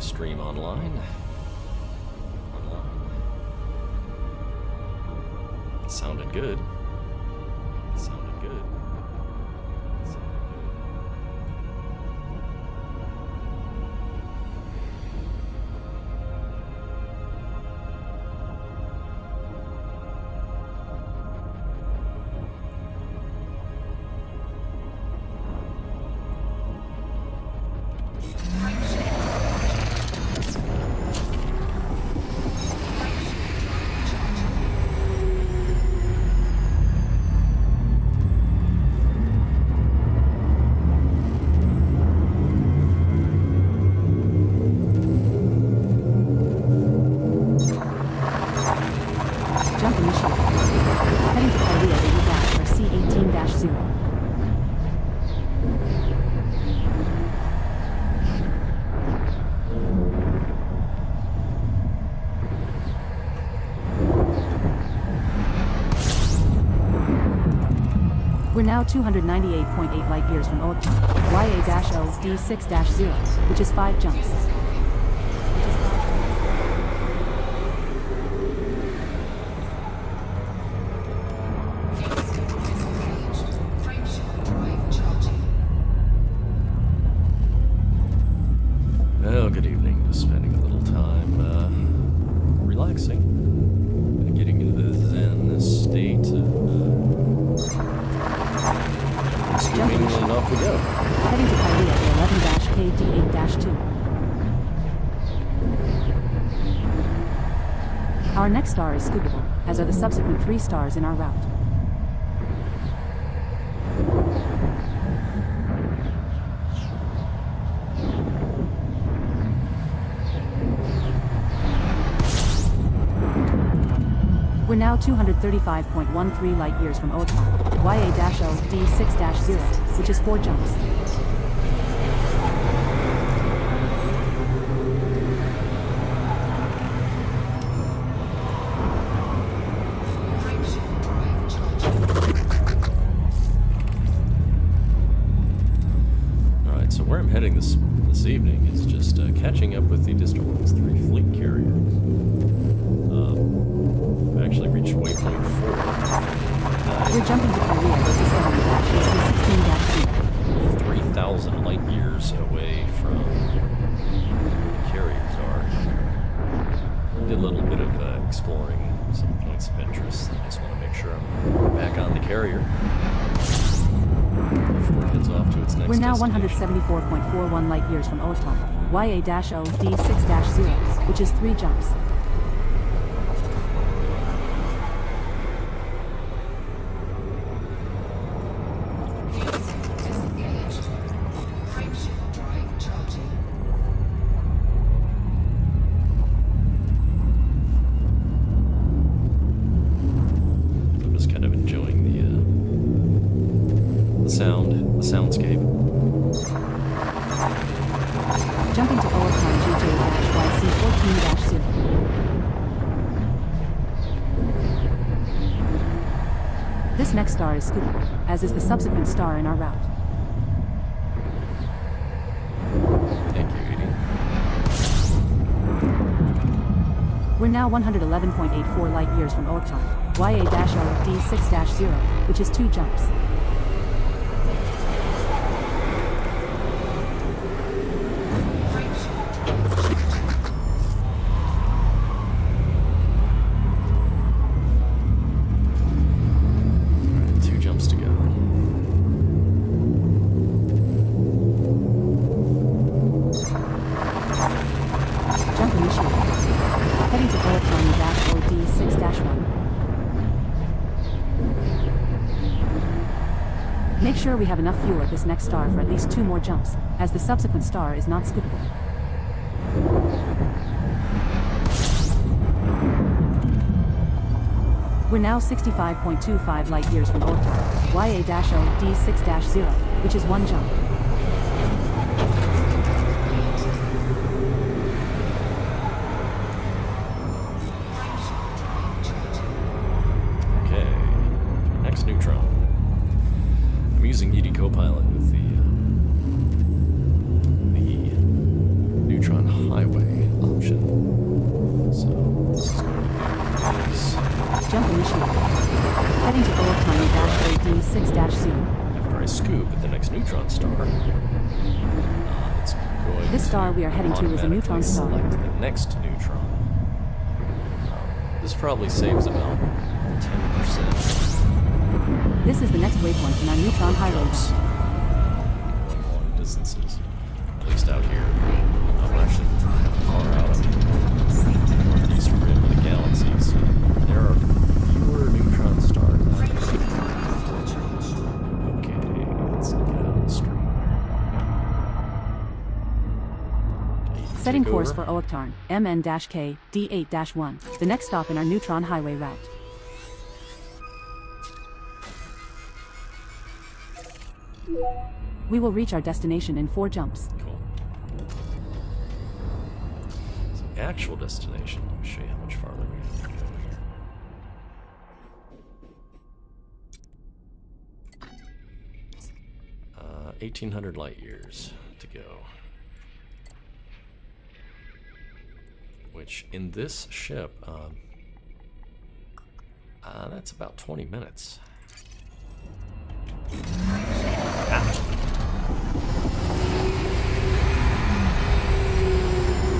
stream online. Sounded good. Sounded good. We're now 298.8 light years from Oaktown, YA-O D6-0, which is 5 jumps. Well, good evening. Just spending a little time relaxing and getting into the Zen state scooping and off we go. Heading to Kyria 11-KD8-2. Our next star is scoopable, as are the subsequent 3 stars in our route. We're now 235.13 light years from Oaktown, YA-O D6-0, which is 4 jumps. Alright, so where I'm heading this evening is just catching up with the DW3 fleet carrier. Actually reached waypoint 4. We're jumping to Kyria AC-16-2. 3,000 light years away from where the carriers are. Did a little bit of exploring some points of interest. I just want to make sure I'm back on the carrier before it heads off to its next We're now destination. 174.41 light years from Oaktown, YA-O D6-0, which is 3 jumps. The soundscape. Jumping to Oaktown GJ-YC14-0. This next star is scoopable, as is the subsequent star in our route. Thank you, Edie. We're now 111.84 light years from Oaktown, YA-O D6-0, which is 2 jumps. Make sure we have enough fuel at this next star for at least 2 more jumps, as the subsequent star is not scoopable. We're now 65.25 light years from Oaktown, YA-O D6-0, which is 1 jump. Okay, next neutron. I'm using ED Copilot with the neutron highway. D6-0. After I scoop at the next neutron star, it's going This star we are heading to is a neutron automatically star. select the next neutron. This probably saves about 10%. This is the next waypoint in our neutron highway Jumps. route. Going long distances, at least out here. Not rushing far out on the northeast rim of the galaxies. There are fewer neutron stars. Okay, let's get out of the stream. Okay, Setting take course over. for Oaktarn, MN-K, D8-1, the next stop in our neutron highway route. We will reach our destination in 4 jumps. Cool. So actual destination. Let me show you how much farther we have to go here. 1,800 light years to go. Which in this ship, that's about 20 minutes. Let's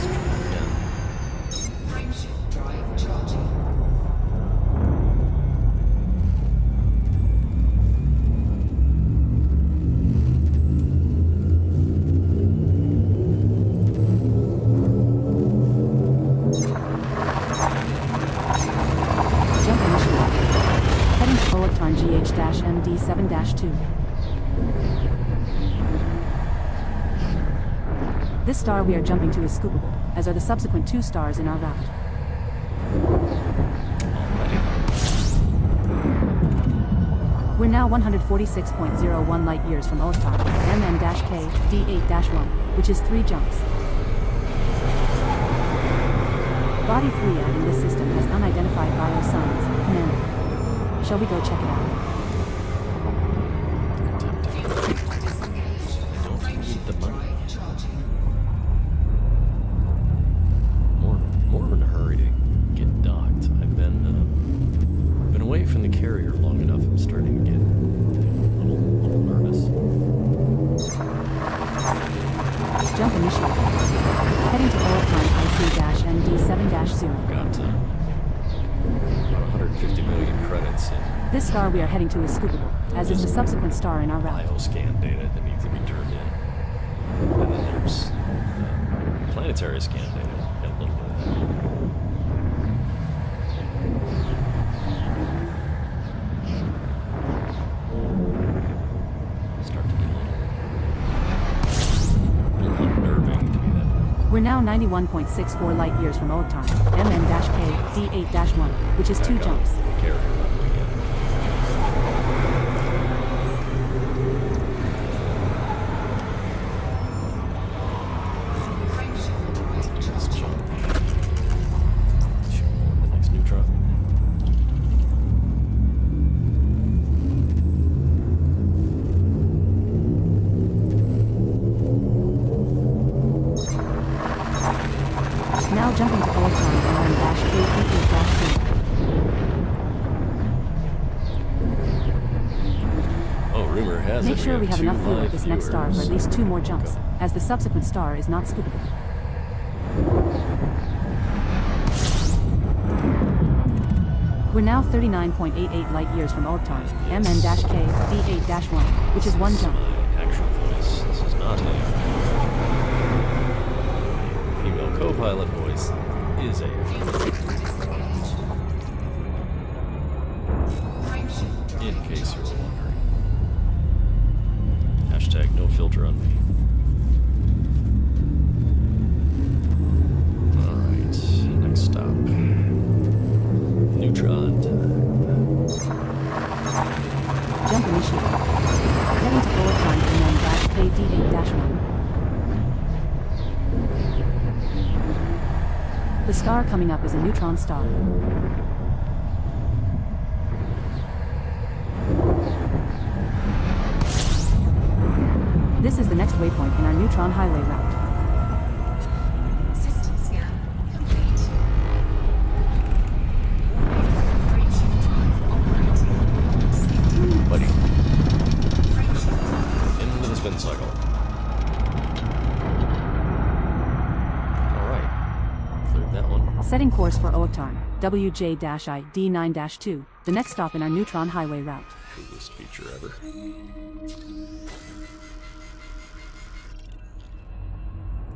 try again. Frameshift drive charging. Jump initiated. Heading to Oaktarn GH-MD7-2. This star we are jumping to is scoopable, as are the subsequent 2 stars in our route. Alrighty. We're now 146.01 light years from Oaktarn, MN-K, D8-1, which is 3 jumps. Body 3 in this system has unidentified biosigns. Commander. Shall we go check it out? Don't need the money. Drive charging. More in a hurry to get docked. I've been away from the carrier long enough. I'm starting to get a little nervous. Jump initiated. Heading to Oaktarn IC-MD7-0. Got about 150 million credits in This star we are heading to is scoopable, as is the subsequent star in our route. bioscan data that needs to be turned in. And then there's planetary scan data. Got a little bit of that. Start to get a little unnerving to be that. We're now 91.64 light years from Oaktarn, MN-K, D8-1, which is 2 Back on jumps. the carrier that weekend. Frameshift drive Let's charging. jump. Shoot, the next neutron. Now jumping to Oaktarn, MN-K, D8-2. Oh, rumor has Make it sure we have two enough fuel live at this next star for viewers. at least 2 more jumps, as the subsequent star is not scoopable. We're now 39.88 light years from Oaktarn, MN-K, D8-1, which is 1 jump. My actual voice. This is not a female co-pilot voice. Is a Frameshift drive in case you were charging. wondering. Hashtag no filter on me. Alright, next stop. Neutron time. Jump initiated. Heading to Oaktarn, MN-K, D8-1. The star coming up is a neutron star. This is the next waypoint in our neutron highway route. System scan complete. Frameshift drive operating. Buddy. Setting course for Oaktarn, WJ-ID9-2, the next stop in our neutron highway route. Coolest feature ever.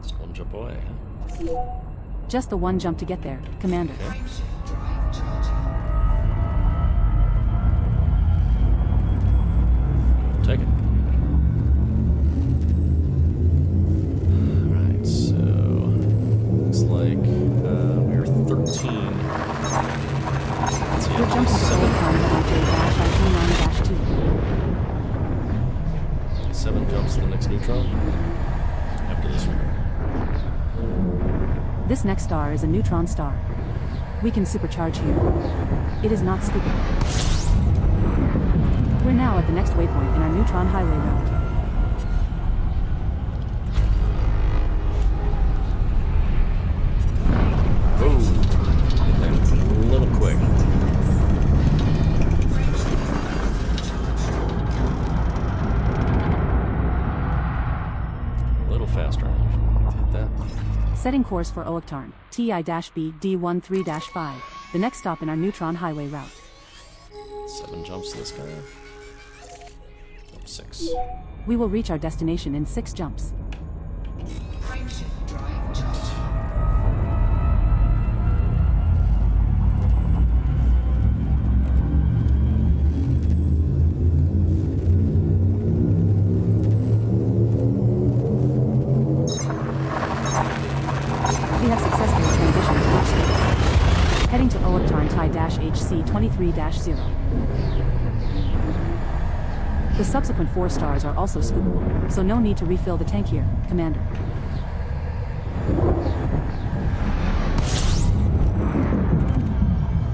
Just one jump away, huh? Just the one jump to get there, Commander. Frameshift drive charging. Take it. Alright, so looks like we're 13. Let's see, We're jumping to 7, Oaktarn, WJ-ID9-2. 7 jumps to the next neutron after this one. This next star is a neutron star. We can supercharge here. It is not scoopable. We're now at the next waypoint in our neutron highway route. Oh, that's a little quick. A little faster than usual. Hit that. Setting course for Oaktarn, TI-B D13-5, the next stop in our neutron highway route. 7 jumps to this guy. 6. We will reach our destination in 6 jumps. Frameshift drive charging. We have successfully transitioned to H space. Heading to Oaktarn TI-HC23-0. The subsequent 4 stars are also scoopable, so no need to refill the tank here, Commander.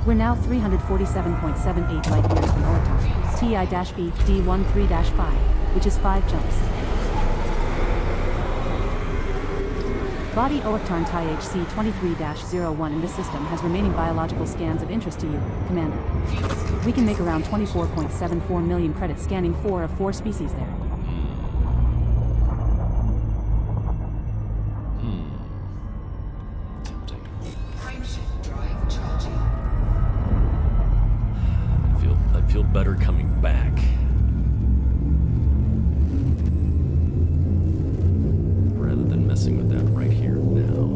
We're now 347.78 light years from Oaktarn TI-B D13-5, which is 5 jumps. Body Oaktarn TI-HC23-01 in this system has remaining biological scans of interest to you, Commander. We can make around 24.74 million credits scanning 4 of 4 species there. Tempting. Frameshift drive charging. I feel better coming back. Rather than messing with that right here now.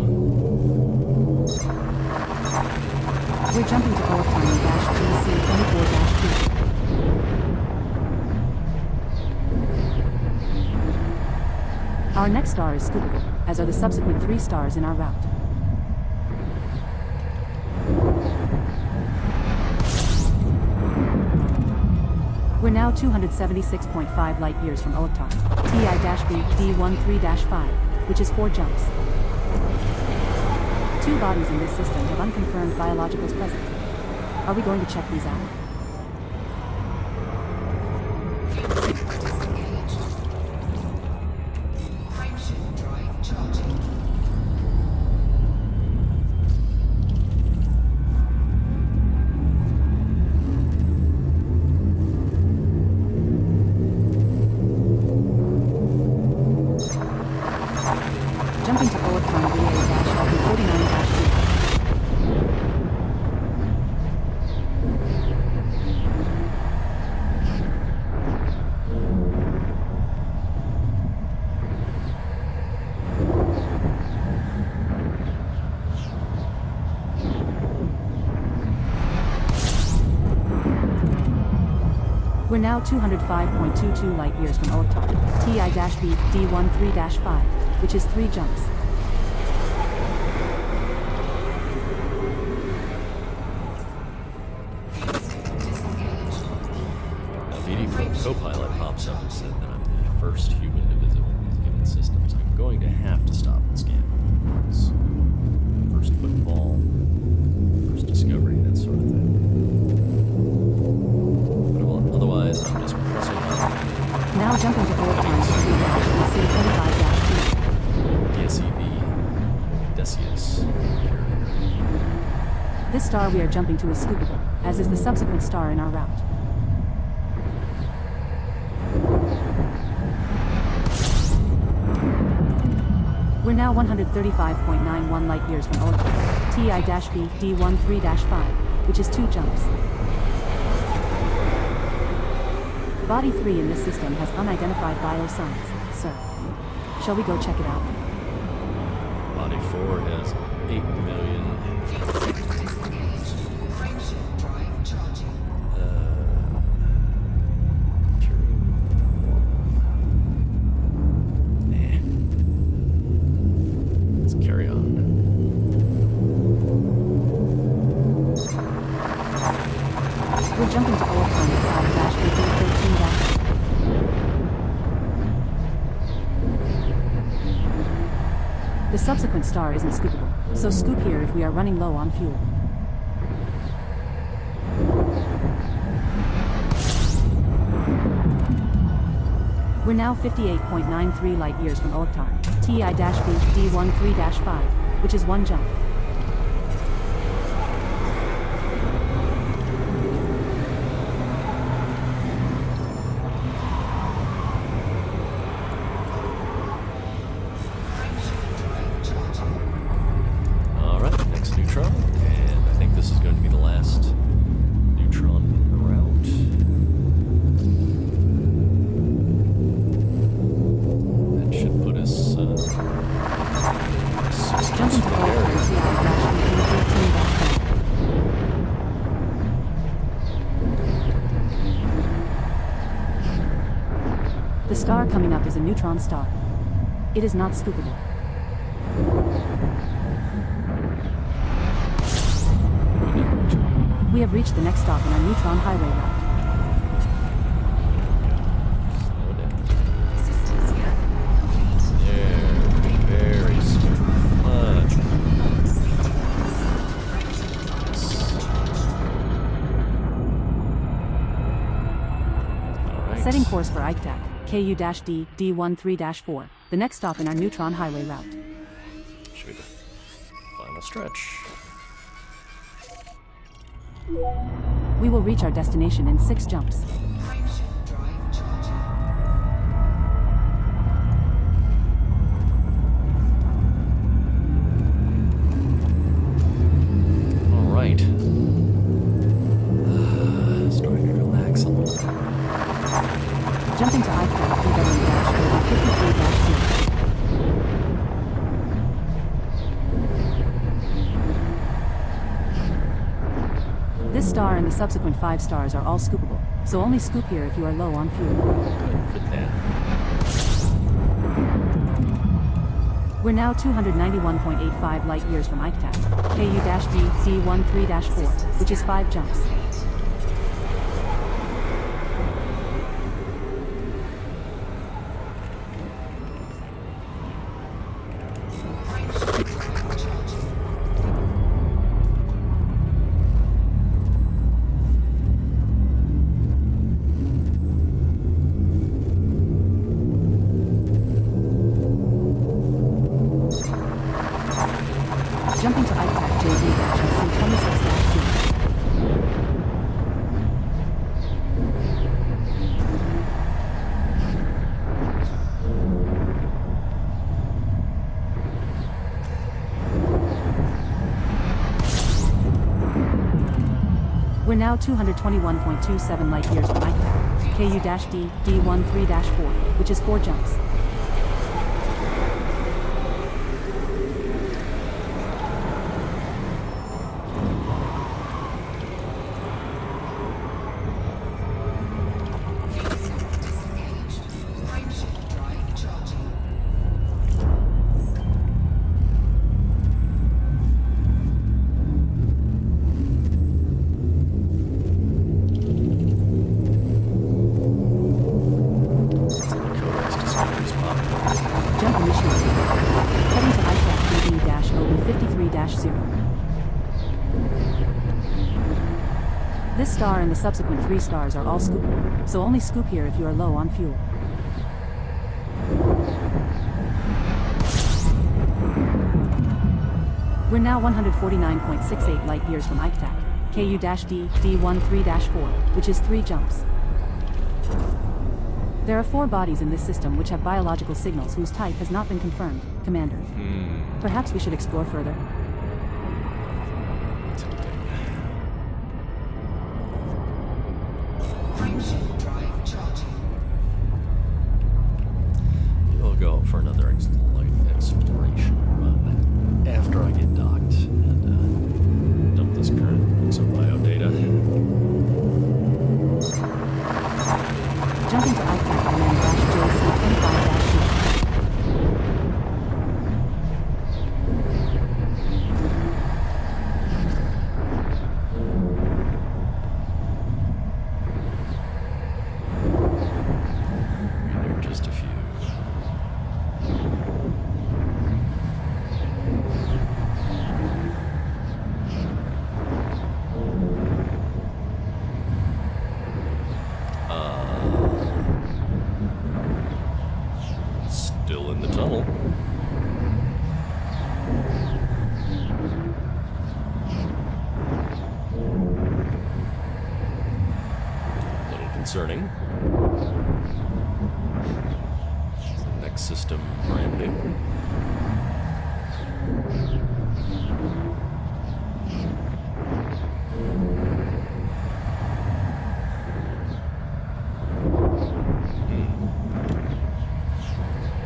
We're jumping to Oaktarn GC24-2. Our next star is scoopable, as are the subsequent 3 stars in our route. We're now 276.5 light years from Oaktarn TI-B D13-5, which is 4 jumps. 2 bodies in this system have unconfirmed biologicals present. Are we going to check these out? Disengaged. Frameshift drive charging. Jumping to Oaktarn VA-49-2. We're now 205.22 light years from Oaktarn TI-B D13-5, which is 3 jumps. Disengaged. A VD co-pilot pops up and said that I'm the first human to visit one of these given systems. I'm going to have to stop and scan. It's first footfall, first discovery, that sort of thing. But otherwise, I'm just pressing on. Now jumping to Oaktarn C-25-2. DSEV Odysseus carrier. This star we are jumping to is scoopable, as is the subsequent star in our route. We're now 135.91 light years from Electron. TI-B D13-5, which is 2 jumps. Body 3 in this system has unidentified bio-signs, sir. Shall we go check it out? Body 4 has 8 million. Disengaged. Frameshift drive charging. Let's carry on. We're jumping to Electron inside -BD13-. The subsequent star isn't scoopable, so scoop here if we are running low on fuel. We're now 58.93 light years from Electron. TI-B D13-5, which is 1 jump. Alright, next neutron. And I think this is going to be the last neutron in the route. That should put us 6 Jumping to from Electron there. TI-B D13-5. The star coming up is a neutron star. It is not scoopable. We have reached the next stop in our neutron highway route. Slow down. Systems scan complete. There, very smooth. Much. Alright. Setting course for ICTAC, KU-D D13-4, the next stop in our neutron highway route. Should be the final stretch. We will reach our destination in 6 jumps. Frameshift drive charging. Alright. Starting to relax a little. Jumping to ICTAC DW3-53-0. This star and the subsequent 5 stars are all scoopable, so only scoop here if you are low on fuel. Good for that. We're now 291.85 light years from ICTAC, KU-D D13-4, which is 5 jumps. Jumping to ICTAC JD-C26-0. We're now 221.27 light years from ICTAC, KU-D D13-4, which is 4 jumps. Disengaged. Frameshift drive charging. Codex displays pop. Jump initiated. Heading to ICTAC DD-OB53-0. This star and the subsequent 3 stars are all scoopable, so only scoop here if you are low on fuel. We're now 149.68 light years from ICTAC, KU-D D13-4, which is 3 jumps. There are 4 bodies in this system which have biological signals whose type has not been confirmed, Commander. Perhaps we should explore further. Frameshift drive charging. We'll go out for another light exploration run after I get docked and dump this current bio data. Jumping to ICAP command-JC25-C. There are just a few. Still in the tunnel. A little concerning. The next system brand new.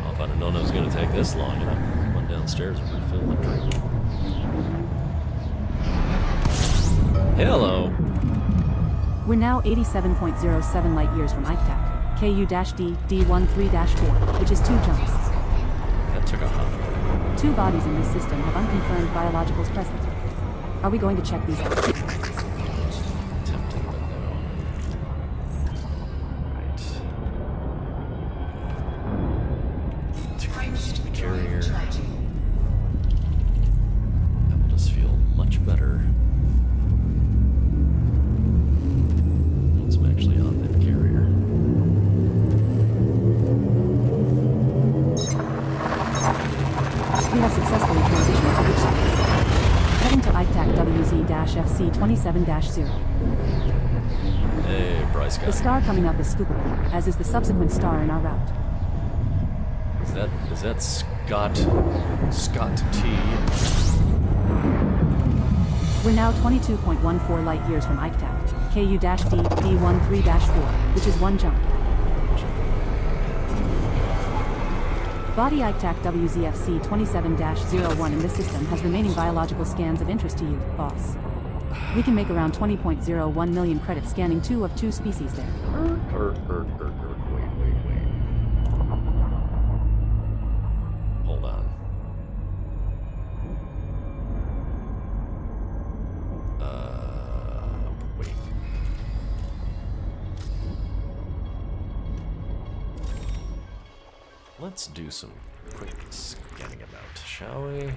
Well, if I'd have known it was going to take this long, I'd run downstairs and refill the drink. Hello. We're now 87.07 light years from ICTAC, KU-D D13-4, which is 2 jumps. That took a hop. 2 bodies in this system have unconfirmed biologicals present. Are we going to check these out? Tempting, but no. Right. Frameshift The carrier. drive charging. That will just feel much better once I'm actually on that carrier. We have successfully transitioned to Odysseus. Heading to ICTAC WZ-FC27-0. Hey, Bryce The guy. star coming up is scoopable, as is the subsequent star in our route. Is that Scott T? We're now 22.14 light years from ICTAC, KU-D D13-4, which is 1 jump. Body ICTAC WZFC27-01 in this system has remaining biological scans of interest to you, boss. We can make around 20.01 million credits scanning 2 of 2 species there. Wait. Hold on. Wait. Let's do some quick scanning about, shall we?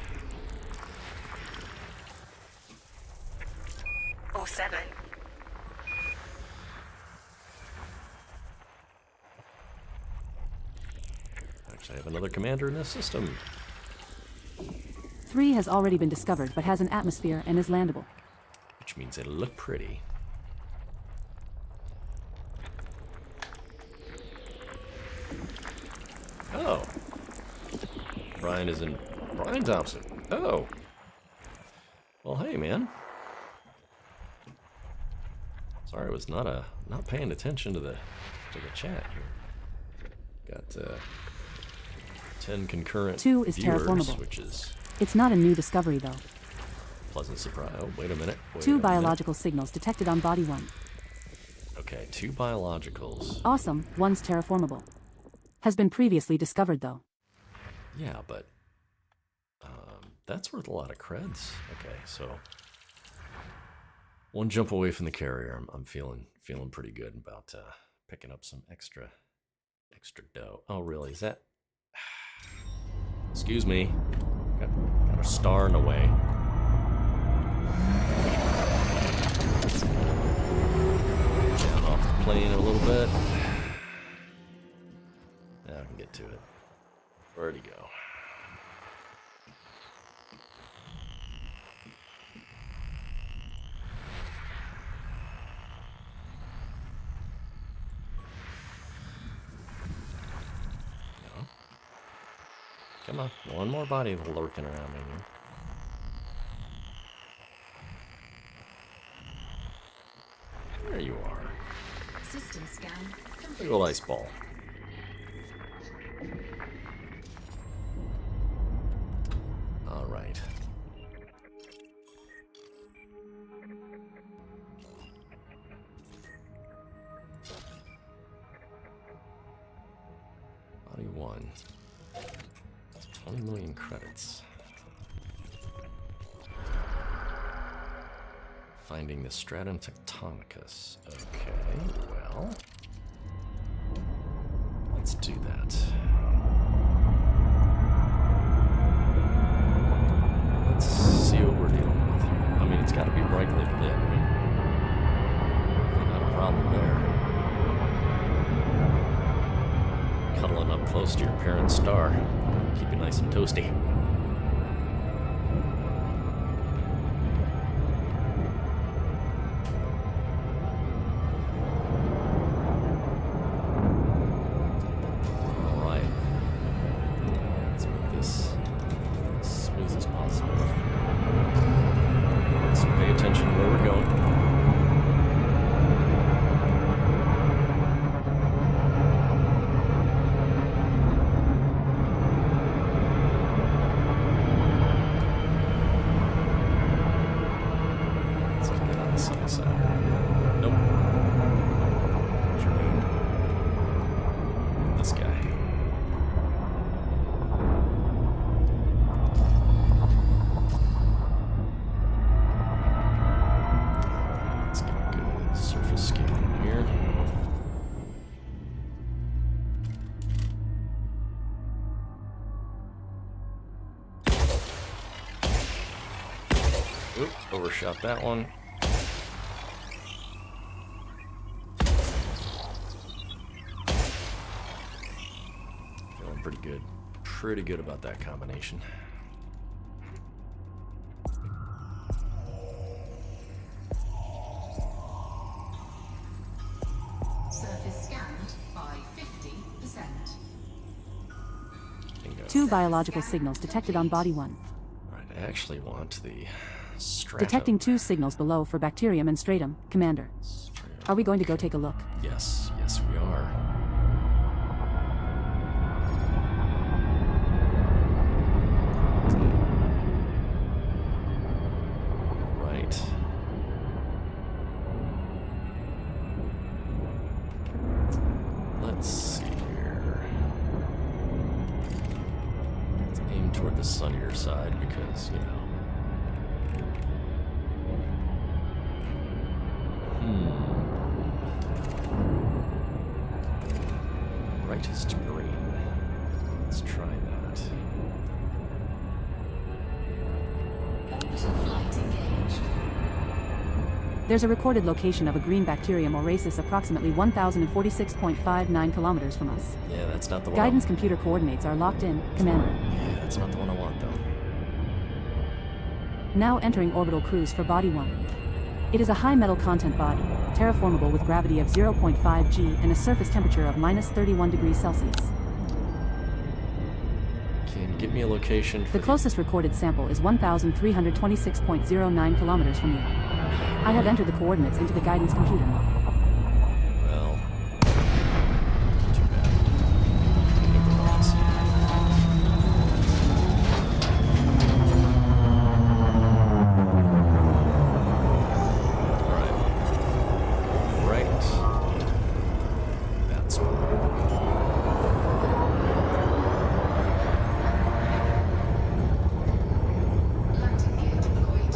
07. Actually, I have another commander in this system. 3 has already been discovered but has an atmosphere and is landable. Which means it'll look pretty. Oh. Brian Thompson. Oh. Well, hey, man. Sorry, I was not paying attention to the chat here. Got 10 concurrent 2 is viewers, terraformable. which is It's not a new discovery though. pleasant surprise. Oh, wait a minute. 2 biological signals detected on body 1. Okay, 2 biologicals. Awesome, 1's terraformable. Has been previously discovered though. Yeah, but that's worth a lot of creds. Okay, so 1 jump away from the carrier. I'm feeling pretty good about picking up some extra dough. Oh, really? Is that? Excuse me. Got a star in the way. Down off the plane a little bit. Now I can get to it. Where'd he go? Come on, one more body lurking around in here. There you are. System scan Big complete. old ice ball. All right. Body 1. 20 million credits. Finding the stratum tectonicus. Okay, well, let's do that. Let's see what we're dealing with here. I mean, it's got to be brightly lit, right? Not a problem there. Cuddling up close to your parent star. Keep you nice and toasty. Oop, overshot that one. Feeling pretty good. Pretty good about that combination. Surface scanned by 50%. Bingo. 2 biological signals detected on body 1. Alright, I actually want the stratum. Detecting 2 signals below for bacterium and stratum, Commander. Are we going to go take a look? Yes, yes we are. Right. Let's see here. Let's aim toward the sunnier side because, you know. Brightest green. Let's try that. Orbital flight engaged. There's a recorded location of a green bacterium or rhesus approximately 1,046.59 kilometers from us. Yeah, that's not the one. Guidance computer coordinates are locked in, Commander. Yeah, that's not the one I want, though. Now entering orbital cruise for body 1. It is a high metal content body, terraformable with gravity of 0.5 g and a surface temperature of minus 31 degrees Celsius. Can you get me a location for The closest recorded sample is 1,326.09 kilometers from you. I have entered the coordinates into the guidance computer. Well, too bad. Improvise. Alright. Right. That's Landing gear deployed.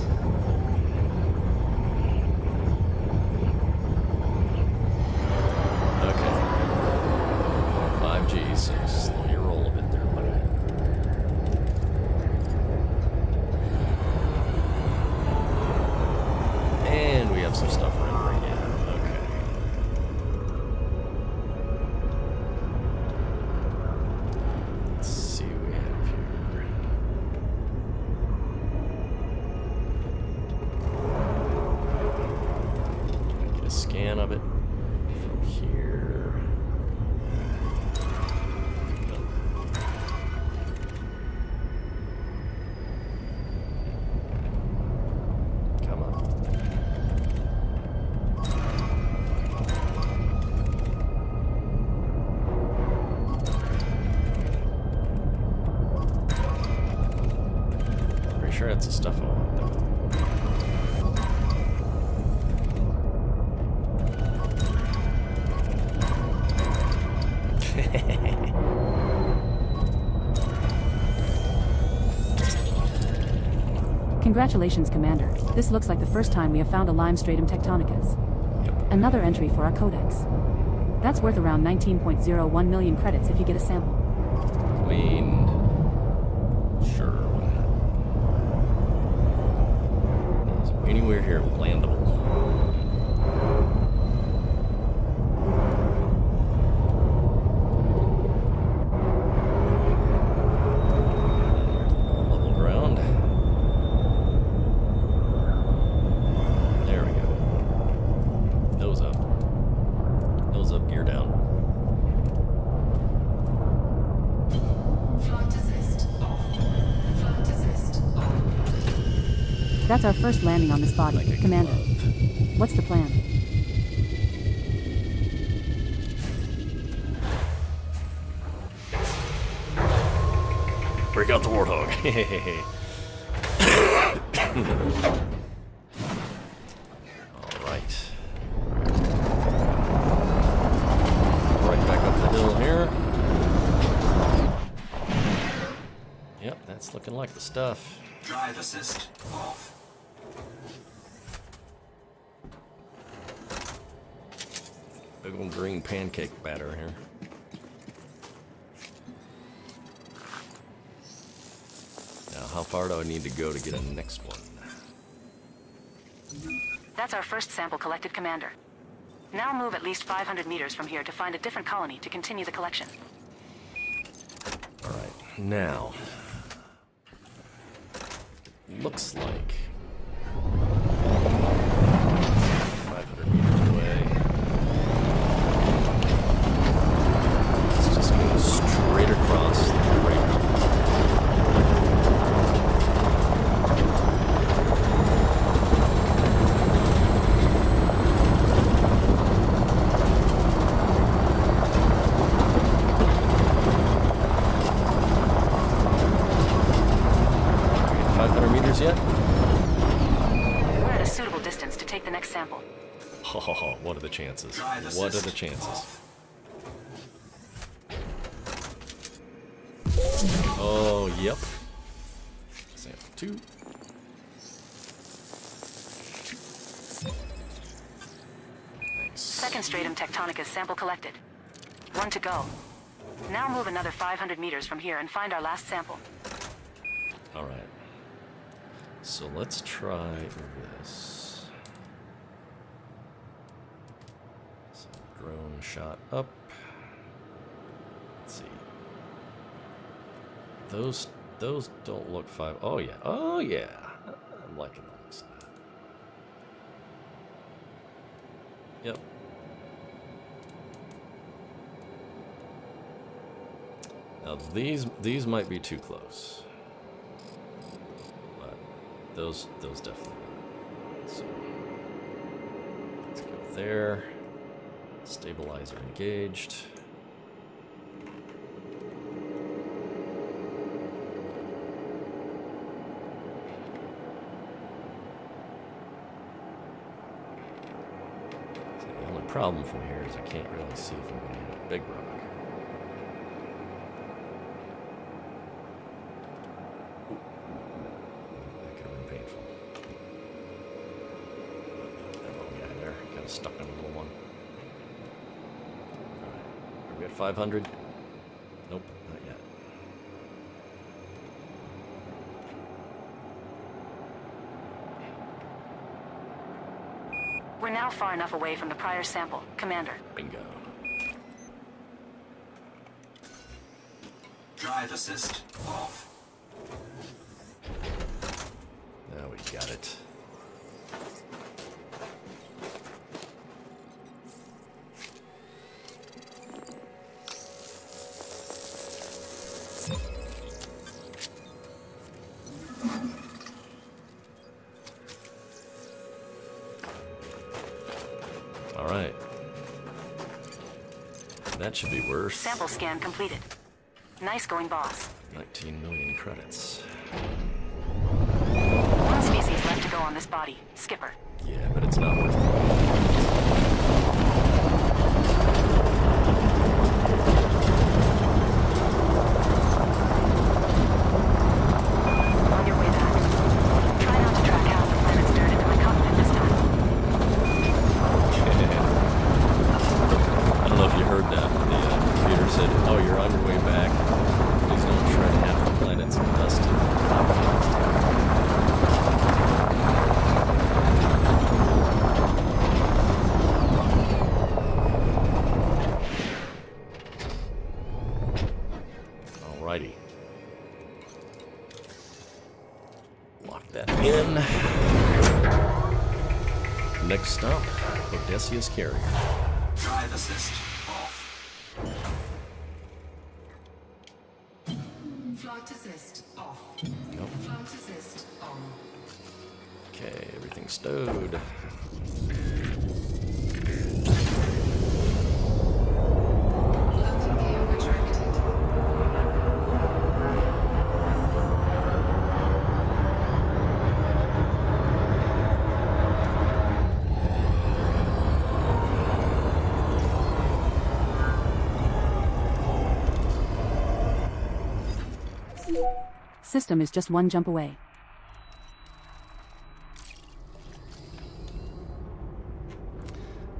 sure that's the stuff I want, though. Congratulations, Commander. This looks like the first time we have found a lime stratum tectonicus. Yep. Another entry for our codex. That's worth around 19.01 million credits if you get a sample. I mean, sure. Is there anywhere here landable? Level ground. There we go. Nose up. Nose up, gear down. Flight assist off. Flight assist on. That's our first landing on this body, Like a Commander. glove. What's the plan? Break out the warthog. Alright. Right back up the hill here. Yep, that's looking like the stuff. Drive assist off. Big old green pancake batter here. Now, how far do I need to go to get a next one? That's our first sample collected, Commander. Now move at least 500 meters from here to find a different colony to continue the collection. Alright, now. Looks like 500 meters away. Let's just go straight across the radar. Yet? We're at a suitable distance to take the next sample. Oh, what are the chances? Drive What are assist the chances? off. Oh, yep. Sample 2. Nice. Second stratum tectonicus sample collected. 1 to go. Now move another 500 meters from here and find our last sample. Alright. So let's try this. So drone shot up. Let's see. Those don't look five. Oh yeah. Oh yeah. I'm liking the looks of that. Yep. Now these might be too close. Those definitely not. So let's go there. Stabilizer engaged. So the only problem from here is I can't really see if I'm going to hit a big rock. Stuck on a little one. Alright. Are we at 500? Nope, not yet. We're now far enough away from the prior sample, Commander. Bingo. Drive assist off. Now we got it. Alright. That should be worth Sample scan completed. Nice going, boss. 19 million credits. on this body, Skipper. Yeah, but it's not worth it. On your way back. Try not to track half the planet's dirt into my cockpit this time. I don't know if you heard that. The computer said, "Oh, you're on your way back. Please don't shred half the planet's dust in the cockpit." Alrighty. Lock that in. Next stop, Odysseus carrier. Drive assist off. Flight assist off. Yep. Flight assist on. Okay, everything's stowed. Landing gear retracted. System is just one jump away.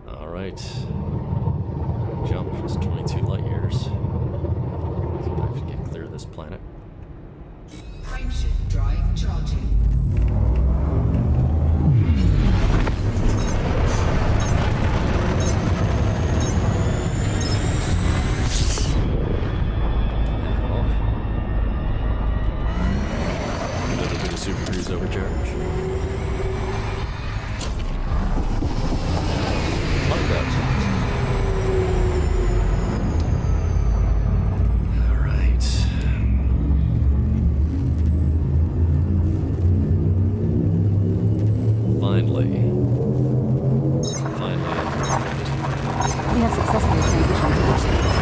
All right. Jump is 22 light years. See if I can get clear of this planet. Frameshift drive charging. A little bit of super cruise overcharge. Like that. All right. Finally. We have successfully transitioned to our space.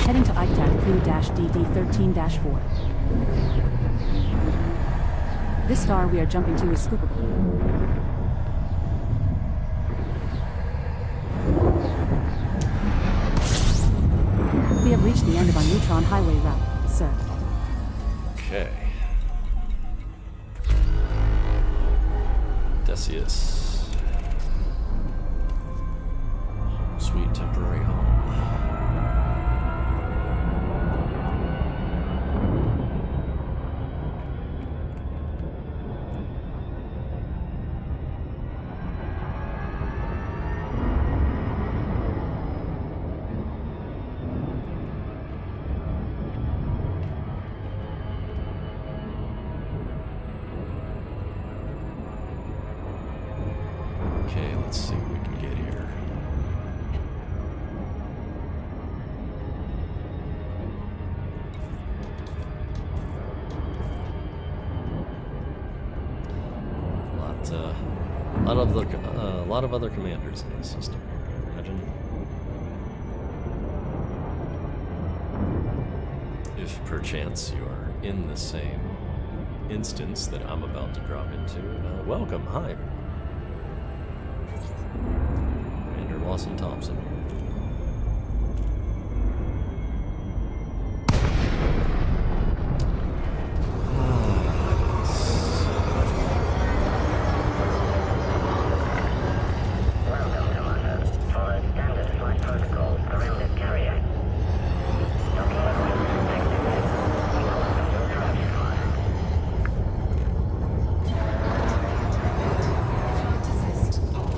Heading to ICTAC Crew-DD13-4. This star we are jumping to is scoopable. We have reached the end of our neutron highway route, sir. Okay. Odysseus. Sweet temporary home. Okay, let's see what we can get here. A lot of other commanders in this system. Imagine if perchance you are in the same instance that I'm about to drop into. Welcome, hi. Commander Lawson Thompson here. Flight assist off.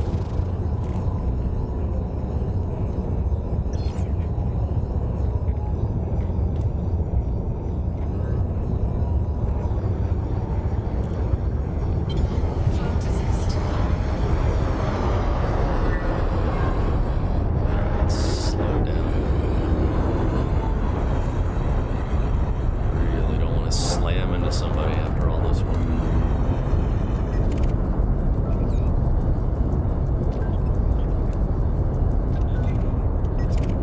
Flight assist on. Slow down. Really don't want to slam into somebody after all this work.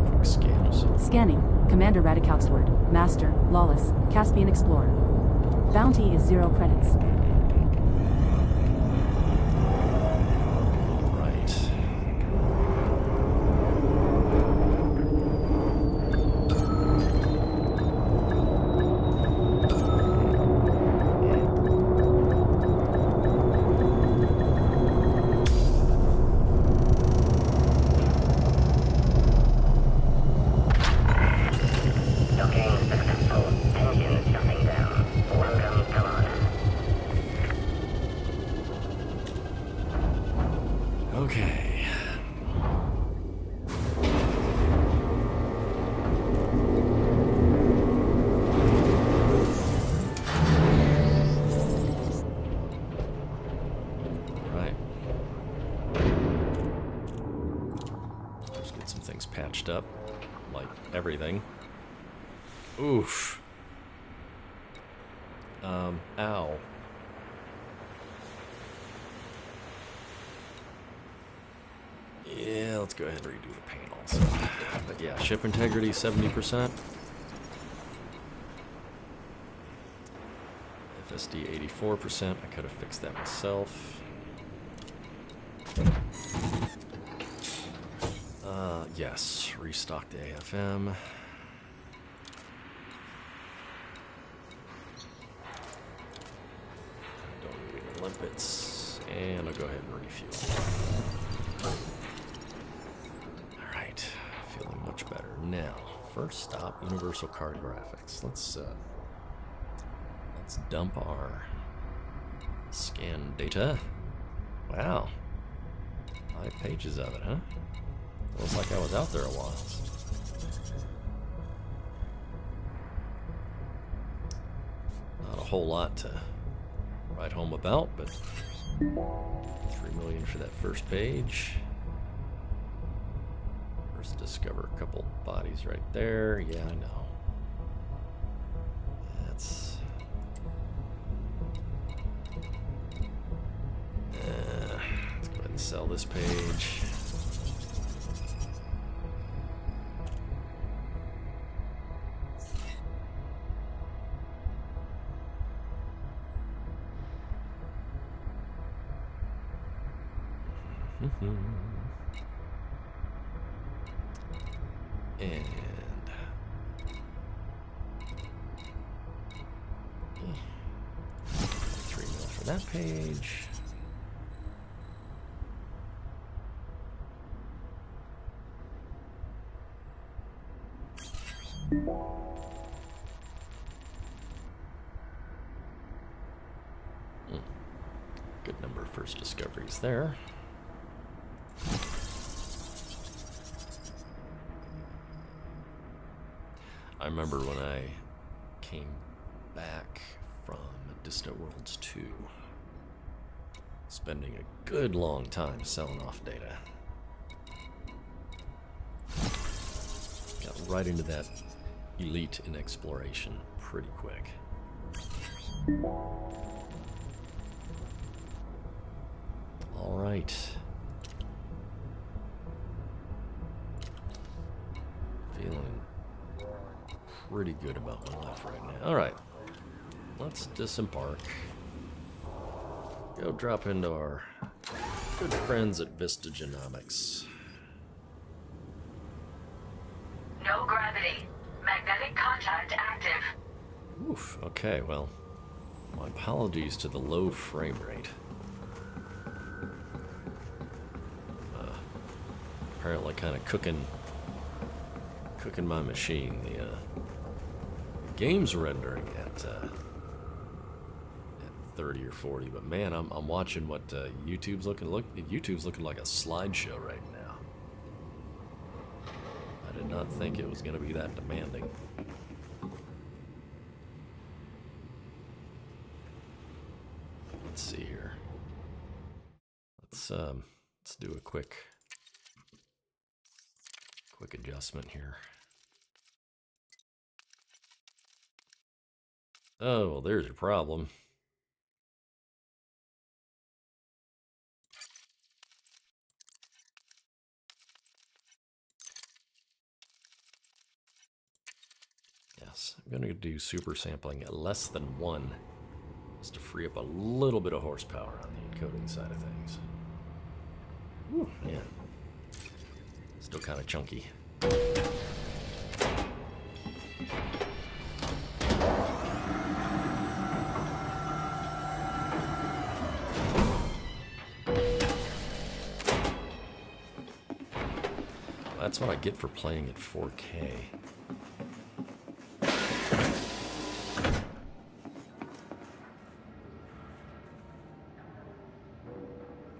Quick scan of some. Scanning. Commander Radikaustward, Master, Lawless, Caspian Explorer. Bounty is 0 credits. Okay. Alright. Let's get some things patched up. Like everything. Oof. Ow. Yeah, let's go ahead and redo the paint also. But yeah, ship integrity 70%. FSD 84%. I could have fixed that myself. Yes, restock the AFM. Don't need any limpets. And I'll go ahead and refuel. Alright, feeling much better. Now, first stop, Universal Card Graphics. Let's dump our scan data. Wow. 5 pages of it, huh? Looks like I was out there a while. Not a whole lot to write home about, but 3 million for that first page. First discover a couple bodies right there. Yeah, I know. That's... let's go ahead and sell this page. And 3 mil for that page. Good number of first discoveries there. I remember when I came back from Distant Worlds 2, spending a good long time selling off data. Got right into that elite in exploration pretty quick. All right. Feeling pretty good about my life right now. All right, let's disembark. Go drop into our good friends at Vista Genomics. No gravity. Magnetic contact active. Oof. Okay. Well, my apologies to the low frame rate. Apparently, kind of cooking my machine. The game's rendering at 30 or 40, but man, I'm watching what YouTube's looking like a slideshow right now. I did not think it was going to be that demanding. Let's see here. Let's do a quick adjustment here. Oh, well, there's your problem. Yes, I'm going to do super sampling at less than 1, just to free up a little bit of horsepower on the encoding side of things. Ooh, man. Still kind of chunky. That's what I get for playing at 4K.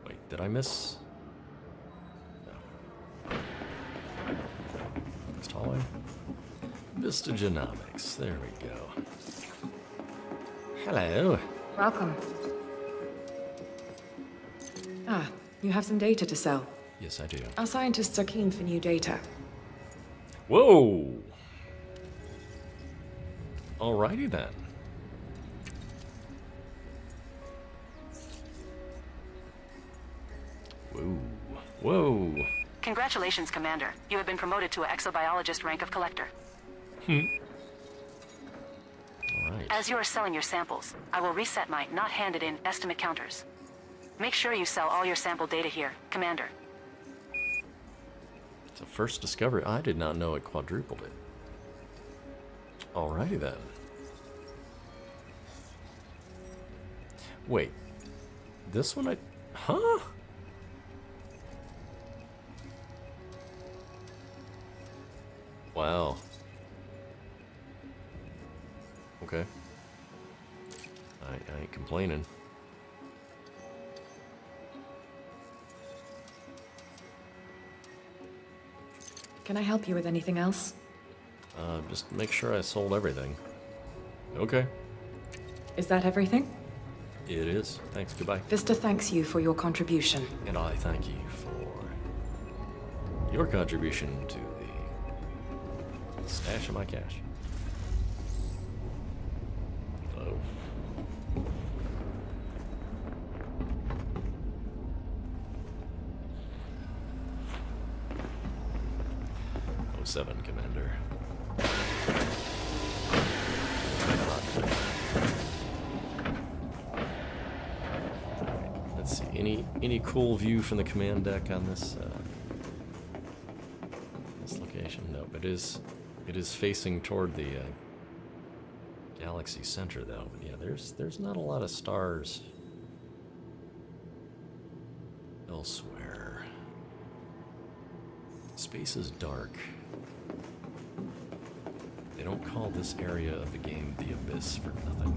Wait, did I miss? Vistagenomics. There we go. Hello. Welcome. You have some data to sell. Yes, I do. Our scientists are keen for new data. Whoa! Alrighty then. Whoa. Whoa. Congratulations, Commander. You have been promoted to an exobiologist rank of collector. Alright. As you are selling your samples, I will reset my not handed in estimate counters. Make sure you sell all your sample data here, Commander. It's a first discovery. I did not know it quadrupled it. Alrighty then. Wait. This one Huh? Wow. Okay. I ain't complaining. Can I help you with anything else? Just make sure I sold everything. Okay. Is that everything? It is. Thanks. Goodbye. Vista thanks you for your contribution. And I thank you for your contribution to the stash of my cash. Hello. Oh, 07, Commander. Let's see. Any cool view from the command deck on this this location? No, but it is facing toward the galaxy center, though. But yeah, there's not a lot of stars elsewhere. Space is dark. They don't call this area of the game the Abyss for nothing.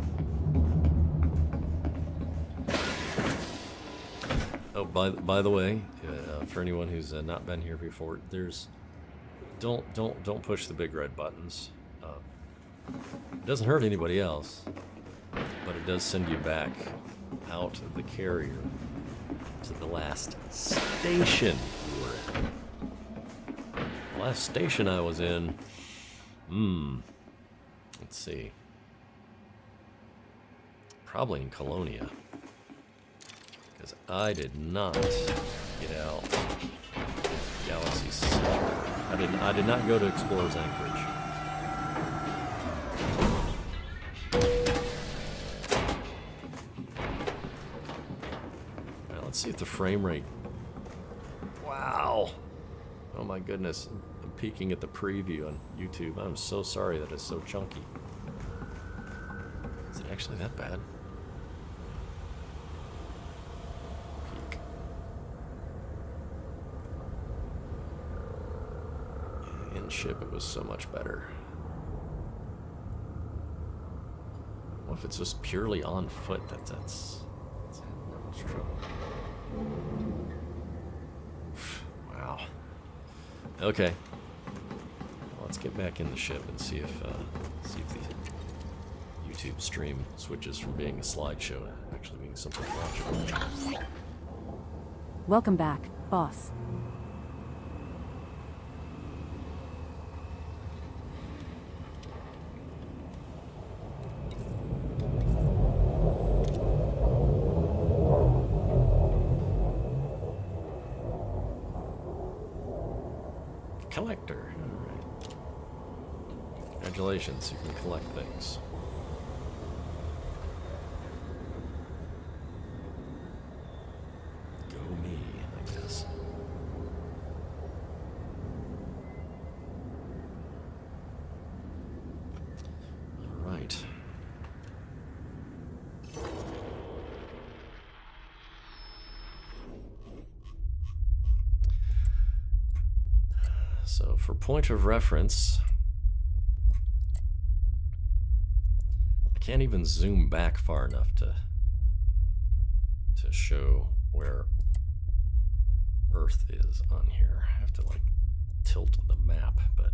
Oh, by the way, for anyone who's not been here before, don't push the big red buttons. It doesn't hurt anybody else, but it does send you back out of the carrier to the last station you were in. The last station I was in. Let's see. Probably in Colonia. Because I did not get out Galaxy Center. I did not go to Explorer's Anchorage. Now let's see if the frame rate. Wow. Oh my goodness. I'm peeking at the preview on YouTube. I'm so sorry that it's so chunky. Is it actually that bad? Peek. In ship, it was so much better. What if it's just purely on foot? That's not much trouble. Wow. Okay. Well, let's get back in the ship and see if the YouTube stream switches from being a slideshow to actually being something watchable. Welcome back, boss. Collector. Alright. Congratulations, you can collect things. Go me, I guess. Alright. So for point of reference, I can't even zoom back far enough to show where Earth is on here. I have to like tilt the map, but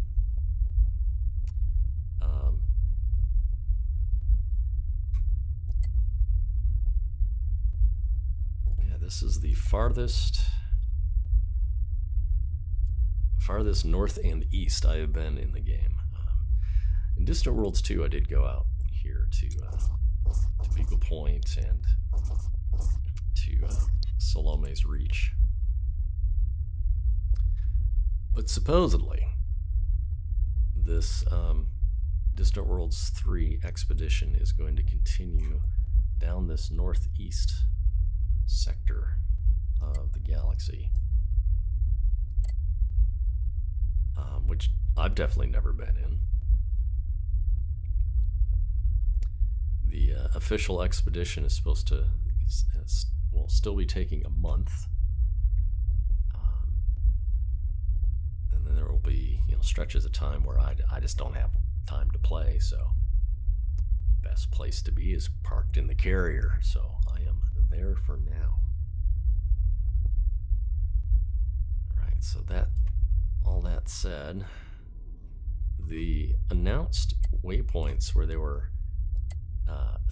Yeah, this is the farthest north and east I have been in the game. In Distant Worlds 2, I did go out here to Beagle Point and to Salome's Reach. But supposedly, this Distant Worlds 3 expedition is going to continue down this northeast sector of the galaxy, which I've definitely never been in. The official expedition is supposed to will still be taking a month, and then there will be stretches of time where I just don't have time to play. So best place to be is parked in the carrier. So I am there for now. All right. So all that said, the announced waypoints where there were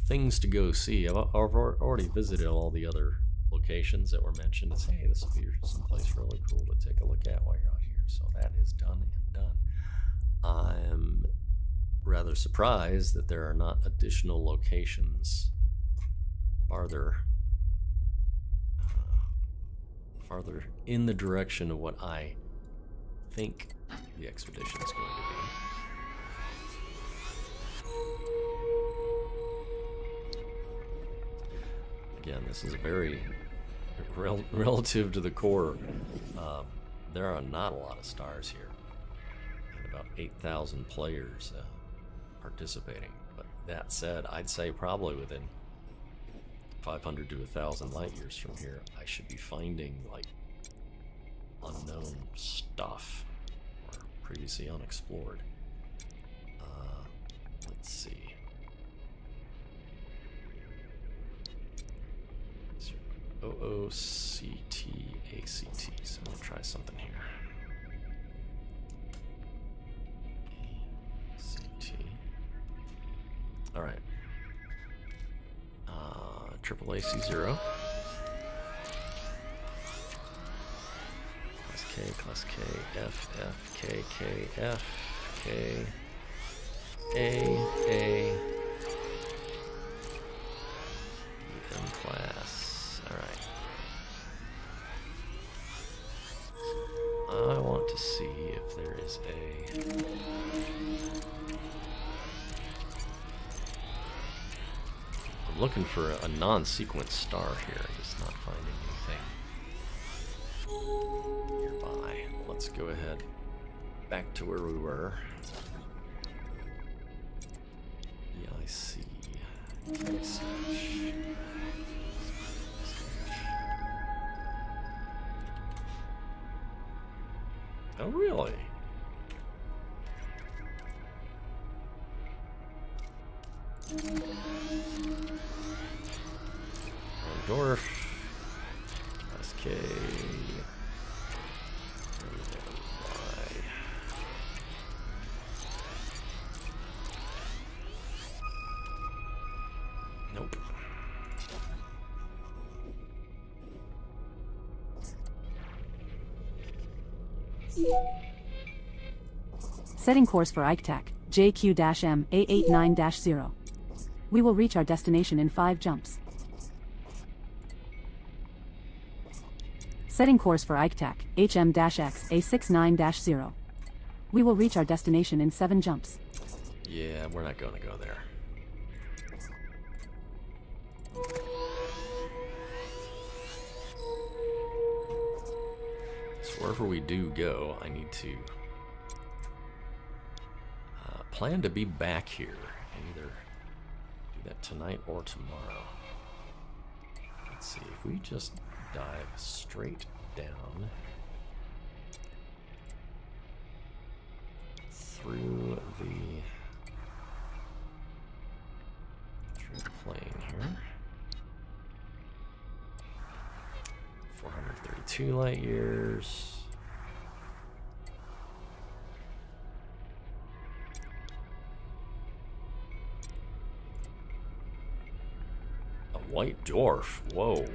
things to go see. I've already visited all the other locations that were mentioned. It's, hey, this will be someplace really cool to take a look at while you're out here. So that is done and done. I'm rather surprised that there are not additional locations farther in the direction of what I think the expedition is going to be. Again, this is a very relative to the core. There are not a lot of stars here, and about 8,000 players participating. But that said, I'd say probably within 500 to 1,000 light years from here, I should be finding like unknown stuff or previously unexplored. Let's see. OOCTACT. So I'm gonna try something here. ACT. All right. Triple AC0. Class K, F, K, F, K, A, M class. All right. I want to see if there is I'm looking for a non-sequence star here. I'm just not finding anything nearby. Let's go ahead back to where we were. Yeah, I see. Oh, really? Dwarf. SK. Nope. Setting course for IKTAC, JQ-M A89-0. We will reach our destination in 5 jumps. Setting course for IKTAC, HM-X A69-0. We will reach our destination in 7 jumps. Yeah, we're not going to go there. So wherever we do go, I need to plan to be back here and either do that tonight or tomorrow. Let's see, if we just dive straight down through the plane here. 432 light years. A white dwarf. Whoa.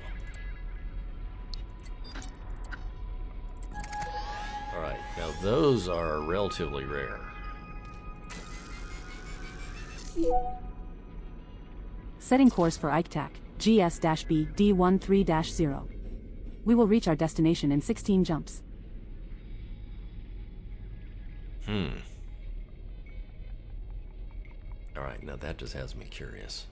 Alright, now those are relatively rare. Setting course for IKTAC, GS-B D13-0. We will reach our destination in 16 jumps. Alright, now that just has me curious.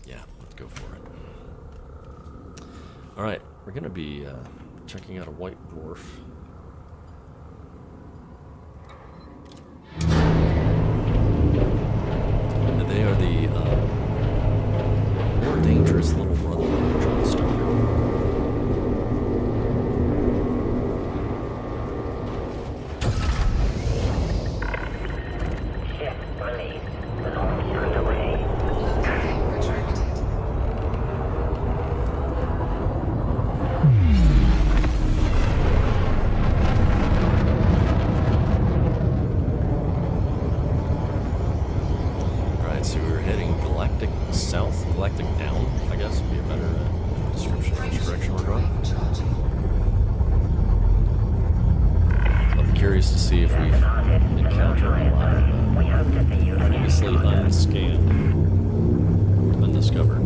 Yeah, let's go for it. Alright, we're gonna be checking out a white dwarf. And they are the more dangerous little brother of the neutron star. Locating retracted. Alright, so we're heading galactic south, galactic down, I guess would be a better description of which direction we're going. Charging. I'm curious to see if we've encountered a lot of previously unscanned, undiscovered.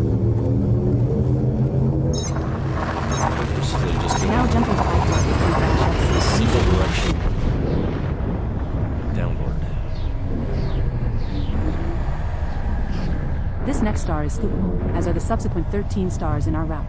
Purposefully just Now going jumping to IKTAC the single direction downward. This next star is scoopable, as are the subsequent 13 stars in our route.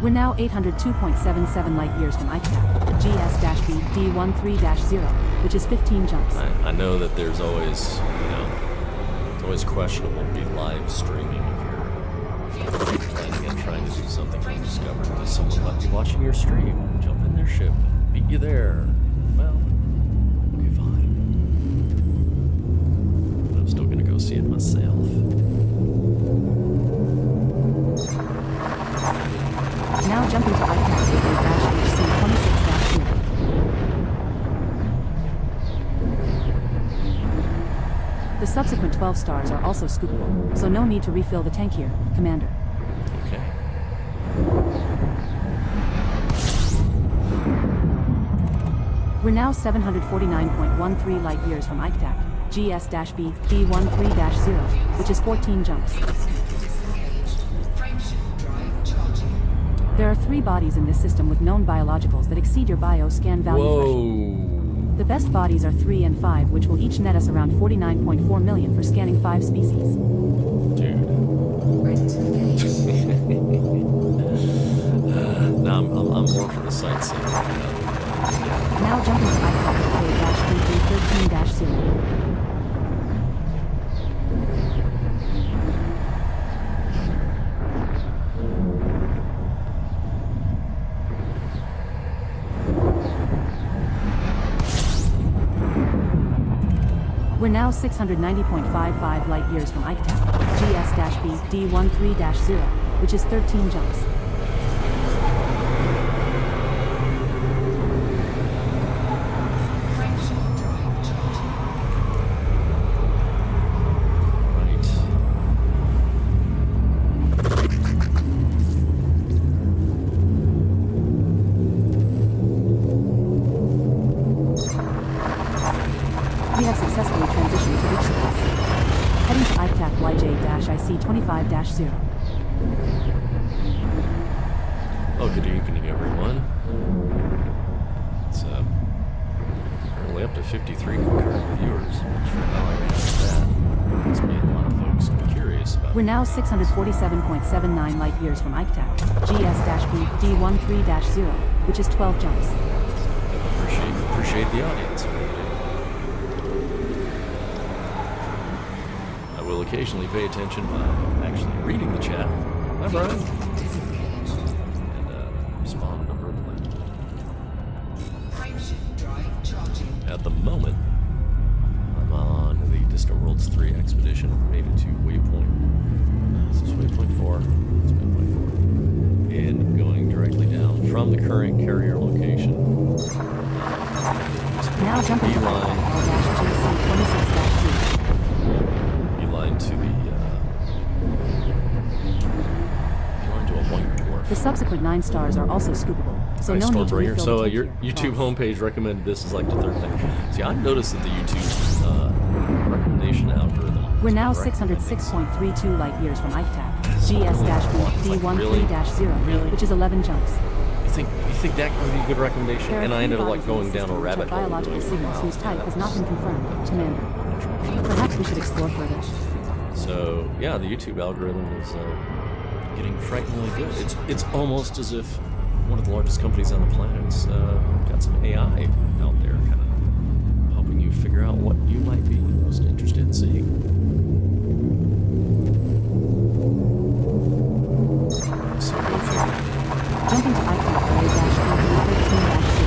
We're now 802.77 light years from IKTAC, GS-B D13-0, which is 15 jumps. I know that there's always, it's always questionable to be live streaming if you're planning on trying to do something undiscovered, because someone might be watching your stream, jump in their ship, meet you there. Well, okay, fine. But I'm still gonna go see it myself. Now jumping to IKTAC HC 26-0. The subsequent 12 stars are also scoopable, so no need to refill the tank here, Commander. Okay. We're now 749.13 light years from IKTAC, GS-B D13-0, which is 14 jumps. Disengaged. Frameshift drive charging. There are 3 bodies in this system with known biologicals that exceed your bioscan value threshold. Whoa. The best bodies are 3 and 5, which will each net us around 49.4 million for scanning 5 species. Dude. Ready to engage. Now I'm more for the sightseeing. Now jumping to IKTAC D13-0. We're now 690.55 light years from IKTAC, GS-B D13-0, which is 13 jumps. Frameshift drive charging. Right. We have successfully transitioned to reach the bus. Heading to IKTAC YJ-IC 25-0. Oh, good evening, everyone. It's currently up to 53 concurrent viewers. Not sure how I managed that. Must be a lot of folks curious about. We're now 647.79 light years from IKTAC, GS-B D13-0, which is 12 jumps. Appreciate the audience. I will occasionally pay attention by actually reading the chat. Hi, Brian. Disengaged. And respond verbally. Frameshift drive charging. At the moment, I'm on the Distant Worlds 3 expedition. Made it to waypoint. This is waypoint 4. It's waypoint 4. And going directly down from the current carrier location. Now jumping to Beeline. L-GC26-Z. Beeline to a white dwarf. The subsequent 9 stars are also scoopable, so Right, no need to Stormbringer. refill So the tank your here. YouTube Wow. homepage recommended this as like the third thing. See, I've noticed that the YouTube recommendation algorithm. We're now is recommending 606.32 light years from ICTAC, Really? GS-B-D13-0, which is 11 jumps. You think that would be a good recommendation? There are And I three ended up like bodies in the going down a system which rabbit have hole. biological doing, signals wow, whose type that has not was- been confirmed, Commander. Perhaps we should explore further. So yeah, the YouTube algorithm is getting frighteningly good. It's almost as if one of the largest companies on the planet's got some AI out there, kind of helping you figure out what you might be most interested in seeing. So go figure. Jumping to ICTAC LA-B-13-0.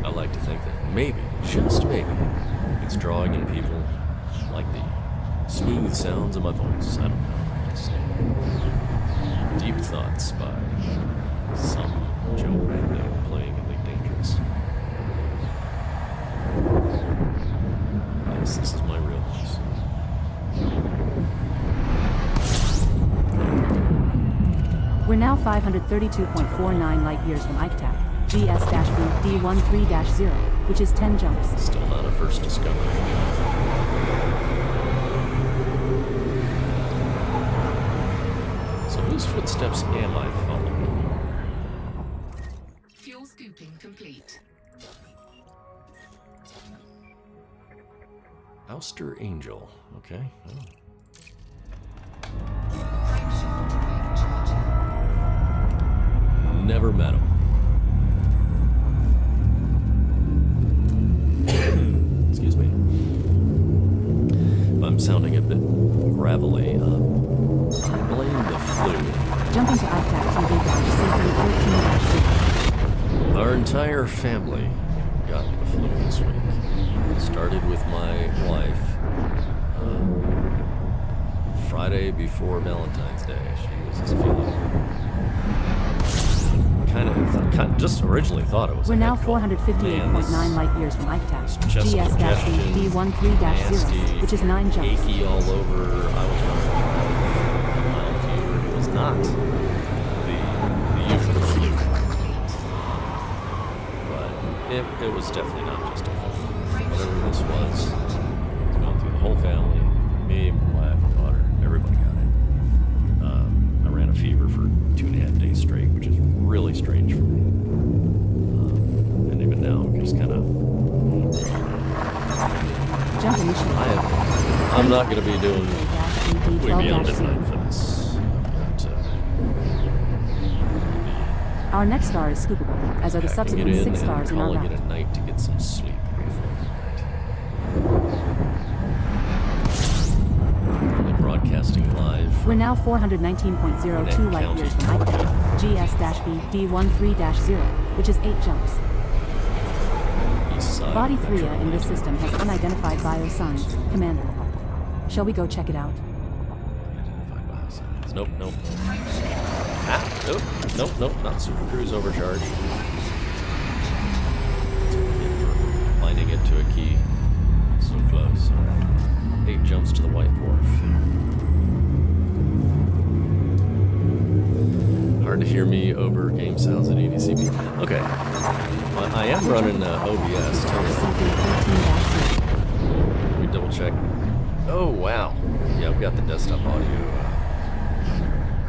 I like to think that maybe, just maybe, it's drawing in people like the smooth sounds of my voice. I don't know. Just deep thoughts by some Joe Rando playing Elite Dangerous. Yes, this is my real voice. We're now 532.49 light years from ICTAC, GS-B-D13-0, which is 10 jumps. Still not a first discovery. So whose footsteps am I following? Fuel scooping complete. Ouster Angel. Okay. Oh. Frameshift drive charging. Never met him. Excuse me. If I'm sounding a bit gravelly, I blame the flu. Jumping to ICTAC TV-C13-0. Our entire family got the flu this week. Started with my wife Friday before Valentine's Day. She was just feeling kind of just originally thought it was. We're a now head cold. Man, 458.9 this light years from ICTAC, chest congestion, GS-B-D13-0, nasty, which is 9 jumps. achy all over. I was running mild fever. It was not the usual flu, but it was definitely not just a cold. Whatever this was, it's gone through the whole family. Me, my wife, my daughter, everybody got it. I ran a fever for 2.5 days straight, which is really strange for me. And even now, I'm just kind of. Jump initiated. I'm not going to be doing way beyond BD12-C. midnight for this. Our next star is scoopable, as are the Packing it subsequent in 6 stars and in our calling it route. a night to get some sleep before midnight. Only broadcasting live. We're now 419.02 light years from ICTAC, GS-B-D13-0, which is 8 jumps. East side Body of 3 Metro in this system has unidentified biosigns, Commander. Shall we go check it out? Unidentified biosigns. Nope, nope. Nope, not Super Cruise overcharge. That's what we get for binding it to a key. So close. 8 jumps to the white dwarf. Hard to hear me over game sounds at EDCB. Okay. I am running OBS. Tell me. CP13-0. We double check. Oh, wow. Yeah, I've got the desktop audio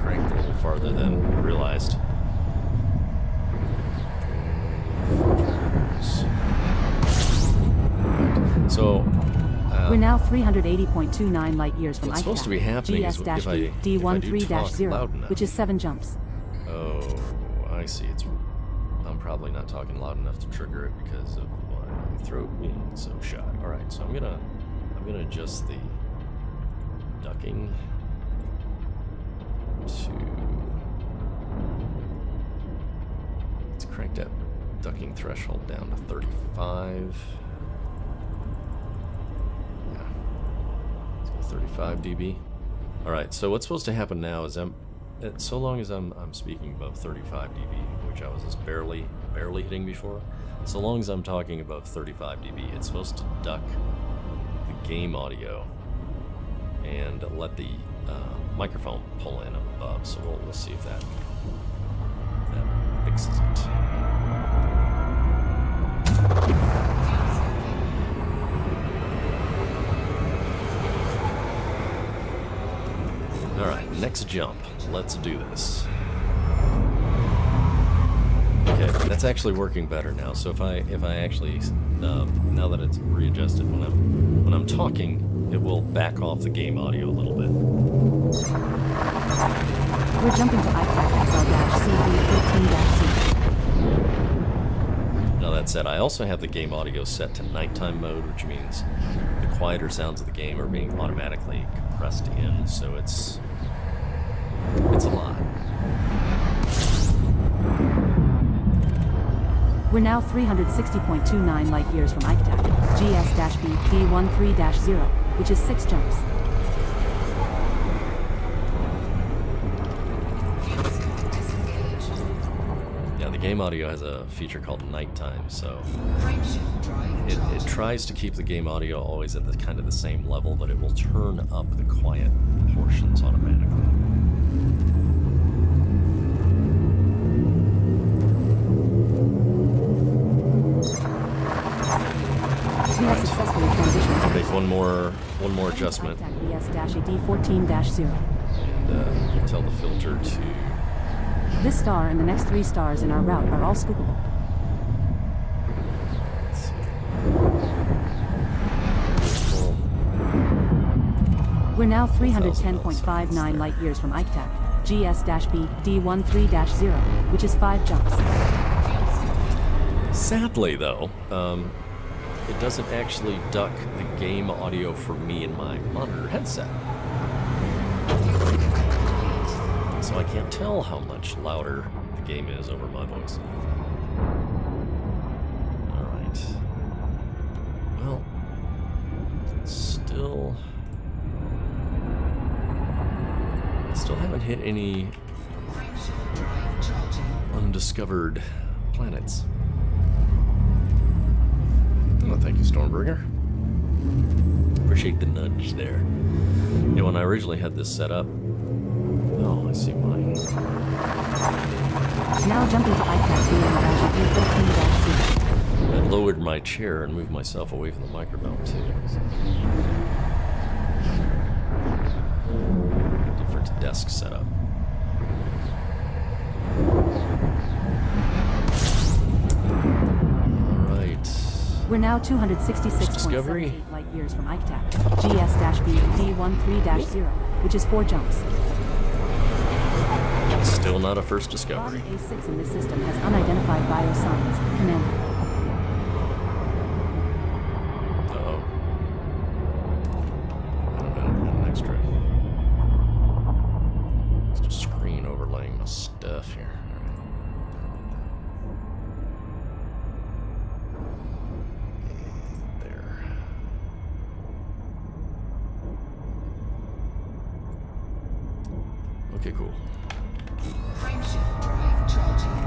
cranked a little farther than I realized. Right. So, We're now 380.29 light years from What's ICTAC, supposed to be happening is if I do talk GS-B-D13-0, loud enough. which is 7 jumps. oh, I see. I'm probably not talking loud enough to trigger it because of my throat being so shot. All right, so I'm gonna adjust the ducking to. Let's crank that ducking threshold down to 35. 35 dB. Alright, so what's supposed to happen now is so long as I'm speaking above 35 dB, which I was just barely hitting before, so long as I'm talking above 35 dB, it's supposed to duck the game audio and let the microphone pull in up above. So we'll see if that fixes it. Alright, next jump. Let's do this. Okay, that's actually working better now. So if I actually now that it's readjusted, when I'm talking, it will back off the game audio a little bit. We're jumping to ICAC XL-CV13-C. Now that said, I also have the game audio set to nighttime mode, which means the quieter sounds of the game are being automatically compressed in, so it's a lot. We're now 360.29 light years from ICTAC, GS-B D13-0, which is 6 jumps. Yeah, the game audio has a feature called nighttime, so it tries to keep the game audio always at the kind of the same level, but it will turn up the quiet portions automatically. We have successfully transitioned to Make one more adjustment, ICTAC BS-D14-0. and tell the filter to. This star and the next 3 stars in our route are all scoopable. Let's see. We're now 310.59 light years from ICTAC, GS-B D13-0, which is 5 jumps. Sadly, though, it doesn't actually duck the game audio for me in my monitor headset. So I can't tell how much louder the game is over my voice. Alright. Well, I still haven't hit any undiscovered planets. Oh, thank you, Stormbringer. Appreciate the nudge there. Yeah, when I originally had this set up. Oh, I see mine. Now jumping to ICAC BS-D14-C. I lowered my chair and moved myself away from the microphone, too. Different desk setup. We're now 266.78 light years from ICTAC, GS-B D13-0, which is 4 jumps. Still not a first discovery. Body A6 in this system has unidentified biosigns. Commander. Uh-oh. I don't know, I've got an extra screen overlaying my stuff here. Okay, cool. Frameshift drive charging.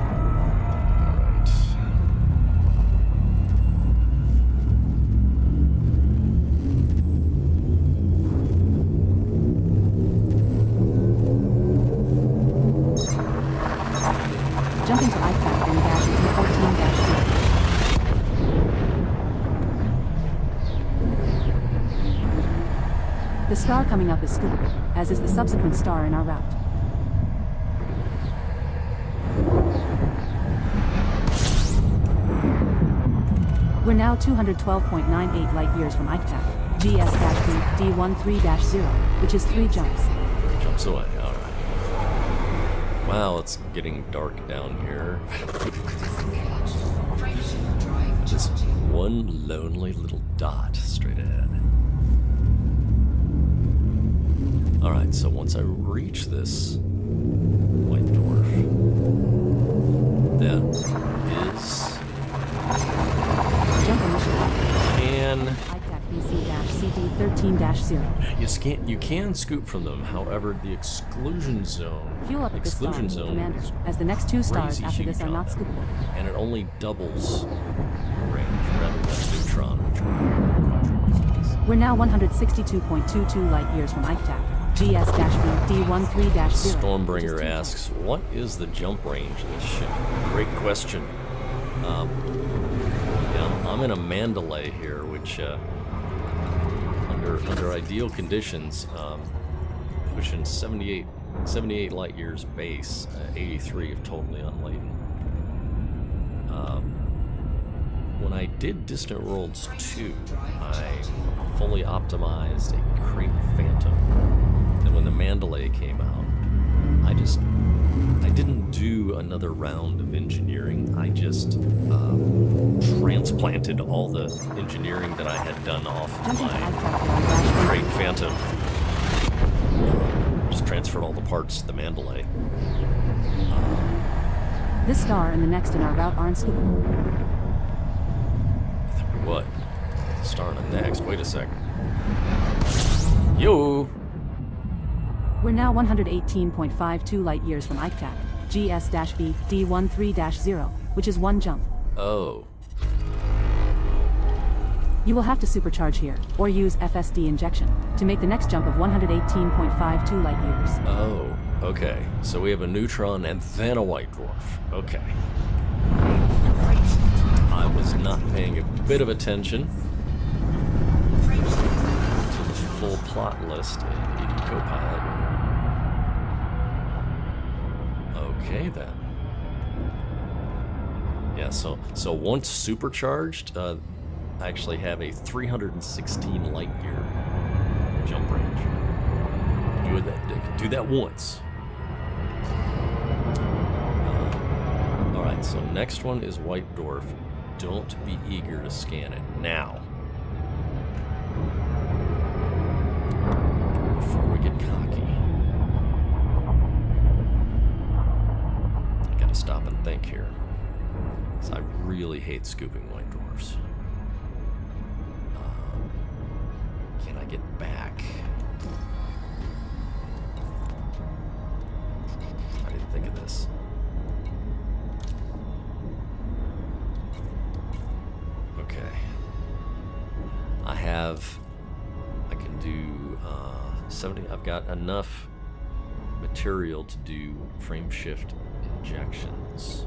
Alright. Jumping to ICAC D14-0. The star coming up is scoopable, as is the subsequent star in our route. We're now 212.98 light years from ICTAC, GS-B D13-0, which is 3 jumps. Jumps away, alright. Wow, it's getting dark down here. Frameshift drive Just charging. one lonely little dot straight ahead. Alright, so once I reach this white dwarf, that is... Jump initiated. Can... ICTAC BC-C DD13-0. You can scoop from them. However, the exclusion zone. Fuel up at this star, Exclusion zone. Commander, is as the next 2 stars crazy after huge this are on not that. scoopable. And it only doubles your range rather than neutron, which quadruples. We're now 162.22 light years from Ike-Tac. GS-B D13-0. Stormbringer asks, what is the jump range of this ship? Great question. Yeah, I'm in a Mandalay here, which under ideal conditions, pushing 78 light years base, 83 if totally unladen. When I did Distant Worlds 2, I fully optimized a Crate Phantom. And when the Mandalay came out, I didn't do another round of engineering. I just transplanted all the engineering that I had done off Jumping to my Ike-Tac here on Dash Crate Phantom. Just transferred all the parts to the Mandalay. This star and the next in our route aren't scoopable. What? Starting the next. Wait a sec. Yo! We're now 118.52 light years from Ike-Tac. GS-B D13-0, which is 1 jump. Oh. You will have to supercharge here, or use FSD injection, to make the next jump of 118.52 light years. Oh. Okay. So we have a neutron and then a white dwarf. Okay. I was not paying a bit of attention to the full plot list in ED Copilot. Okay then. Yeah, so once supercharged, I actually have a 316 light year jump range. Do that once. Alright, so next one is White Dwarf. Don't be eager to scan it now. Before we get cocky. I gotta stop and think here. 'Cause I really hate scooping white dwarfs. Can I get back? I didn't think of this. Okay. I can do 70. I've got enough material to do frame shift injections.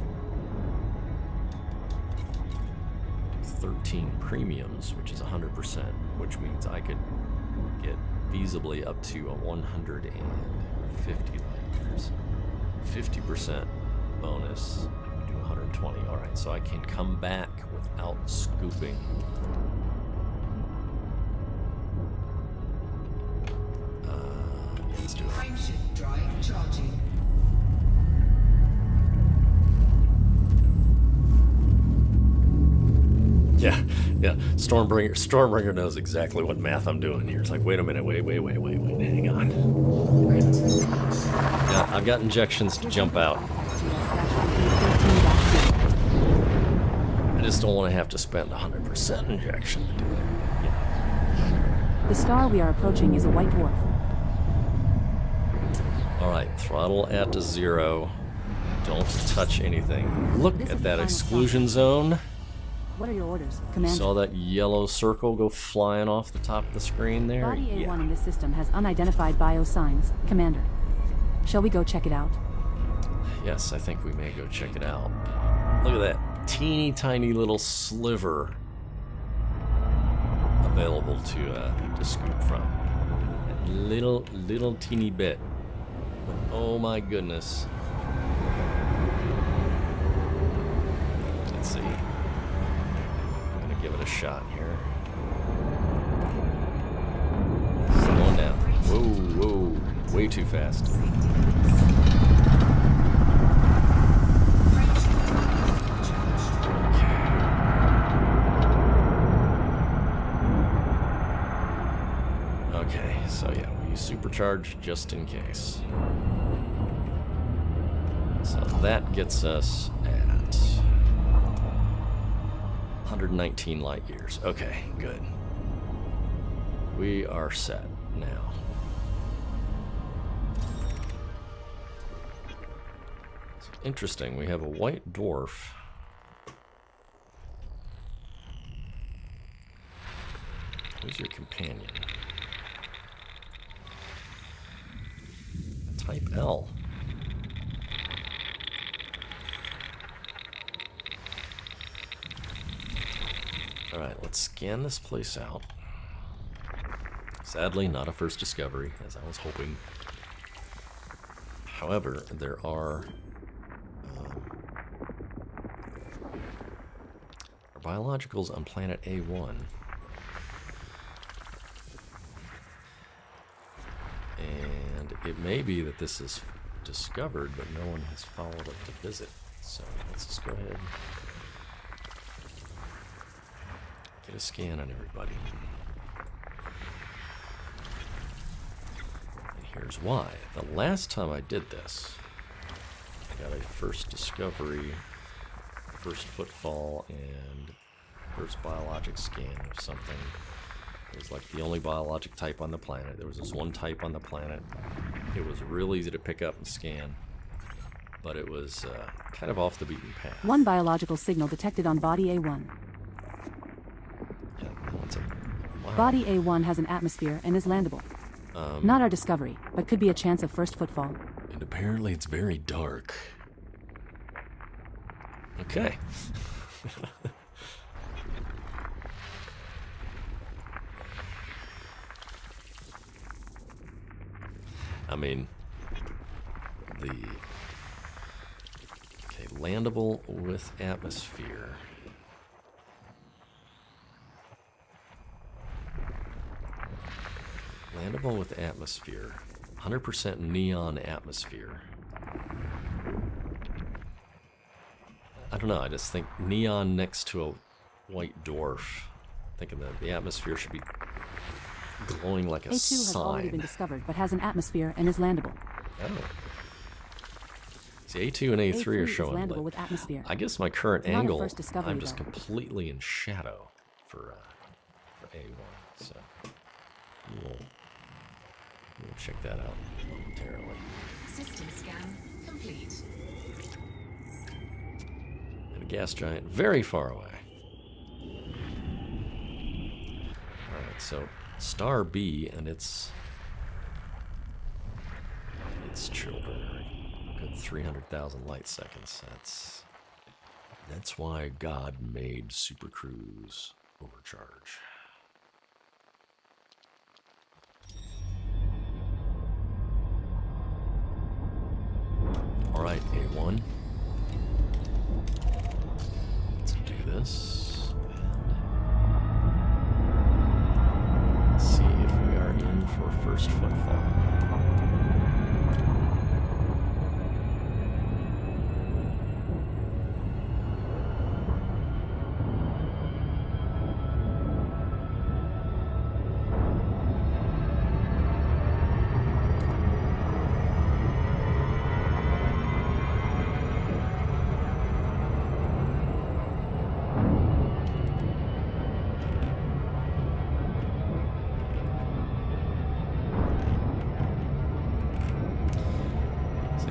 13 premiums, which is 100%, which means I could get feasibly up to a 150 light years. 50% bonus. I can do 120. All right, so I can come back without scooping. Yeah, let's do it. Frameshift drive charging. Yeah. Stormbringer knows exactly what math I'm doing here. It's like, wait a minute, wait, hang on. Yeah, I've got injections to jump out. I just don't want to have to spend 100% injection to do it. Yeah. The star we are approaching is a white dwarf. Alright, throttle at 0. Don't touch anything. Look This is at the that final exclusion zone. What are your orders, You Commander? saw that yellow circle go flying off the top of the screen there? Body A1 Yeah. in this system has unidentified biosigns, Commander. Shall we go check it out? Yes, I think we may go check it out. Look at that teeny tiny little sliver available to scoop from. That little teeny bit. But oh my goodness. Let's see. I'm gonna give it a shot here. Slowing down. Whoa, way too fast. Okay, so yeah, we use supercharge just in case. So that gets us at 119 light years. Okay, good. We are set now. It's interesting, we have a white dwarf. Who's your companion? Type L. Alright, let's scan this place out. Sadly, not a first discovery, as I was hoping. However, there are biologicals on planet A1. And it may be that this is discovered, but no one has followed up to visit. So let's just go ahead. Get a scan on everybody. And here's why. The last time I did this, I got a first discovery, first footfall, and first biologic scan of something. It was like the only biologic type on the planet. There was this one type on the planet. It was real easy to pick up and scan, but it was kind of off the beaten path. One biological signal detected on body A1. Yeah, that's a, wow. Body A1 has an atmosphere and is landable. Not our discovery, but could be a chance of first footfall. And apparently it's very dark. Okay. I mean, landable with atmosphere. Landable with atmosphere. 100% neon atmosphere. I don't know, I just think neon next to a white dwarf. Thinking that the atmosphere should be glowing like a A2 sign. has already been discovered, but has an atmosphere and is landable. Oh. See, A2 and A3 are is showing. landable Like, with atmosphere. I guess my current Not a angle, first discovery, I'm just though. completely in shadow for A1. So we'll check that out momentarily. System scan complete. And a gas giant very far away. Alright, so star B and its children are a good 300,000 light seconds. That's why God made Super Cruise overcharge. Alright, A1. Let's do this. And see if we are in for first footfall.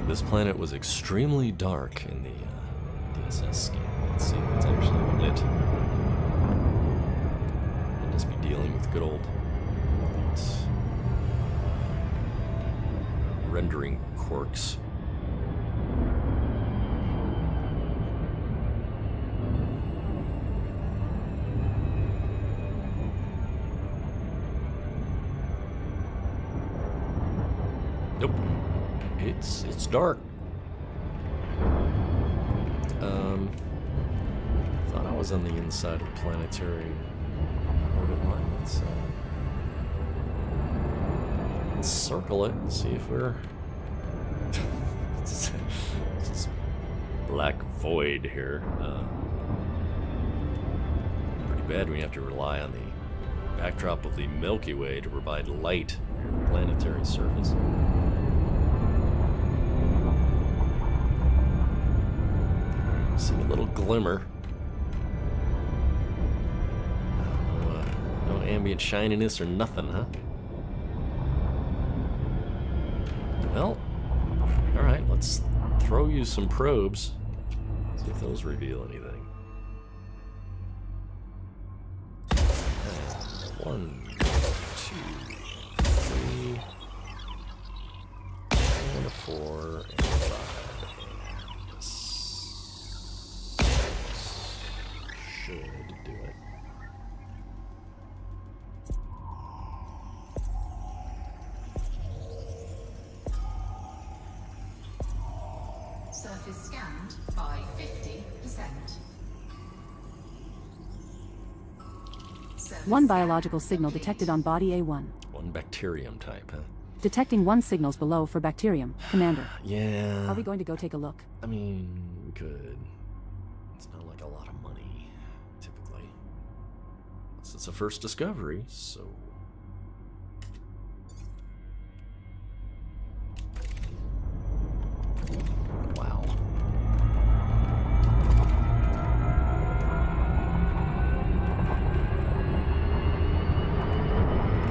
This planet was extremely dark in the DSS scan. Let's see if it's actually lit. I'll just be dealing with good old rendering quirks. Nope. It's dark. Thought I was on the inside of the planetary orbit line. Let's circle it and see if we're it's this black void here. Pretty bad when you have to rely on the backdrop of the Milky Way to provide light on the planetary surface. See a little glimmer. No ambient shininess or nothing, huh? Well, alright, let's throw you some probes. See if those reveal anything. And 1, 2, 3, and 4, and 5, and 6. Should do it. Surface scanned by 50%. One biological signal detected on body A1. One bacterium type, huh? Detecting 1 signals below for bacterium, Commander. Yeah. Are we going to go take a look? I mean, we could. It's not like a lot of money, typically. It's a first discovery, so. Wow.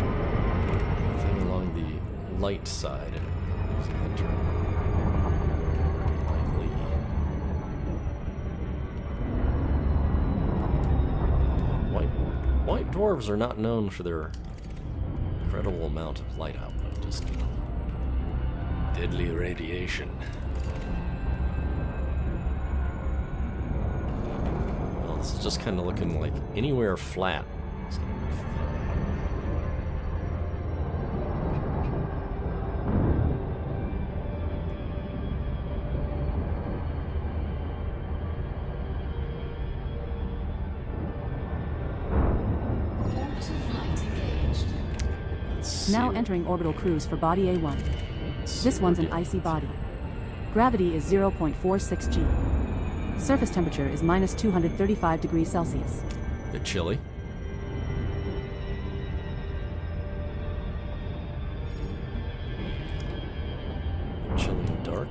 Anything along the light side, using that term. Likely. White dwarves are not known for their incredible amount of light output, just deadly radiation. Well, this is just kind of looking like anywhere flat. It's gonna be fun. Orbital flight engaged. Let's see Now what- entering orbital cruise for body A1. let's see This what one's we're an dealing icy with body. here. Gravity is 0.46 G. Surface temperature is minus 235 degrees Celsius. Bit chilly. Chilly and dark.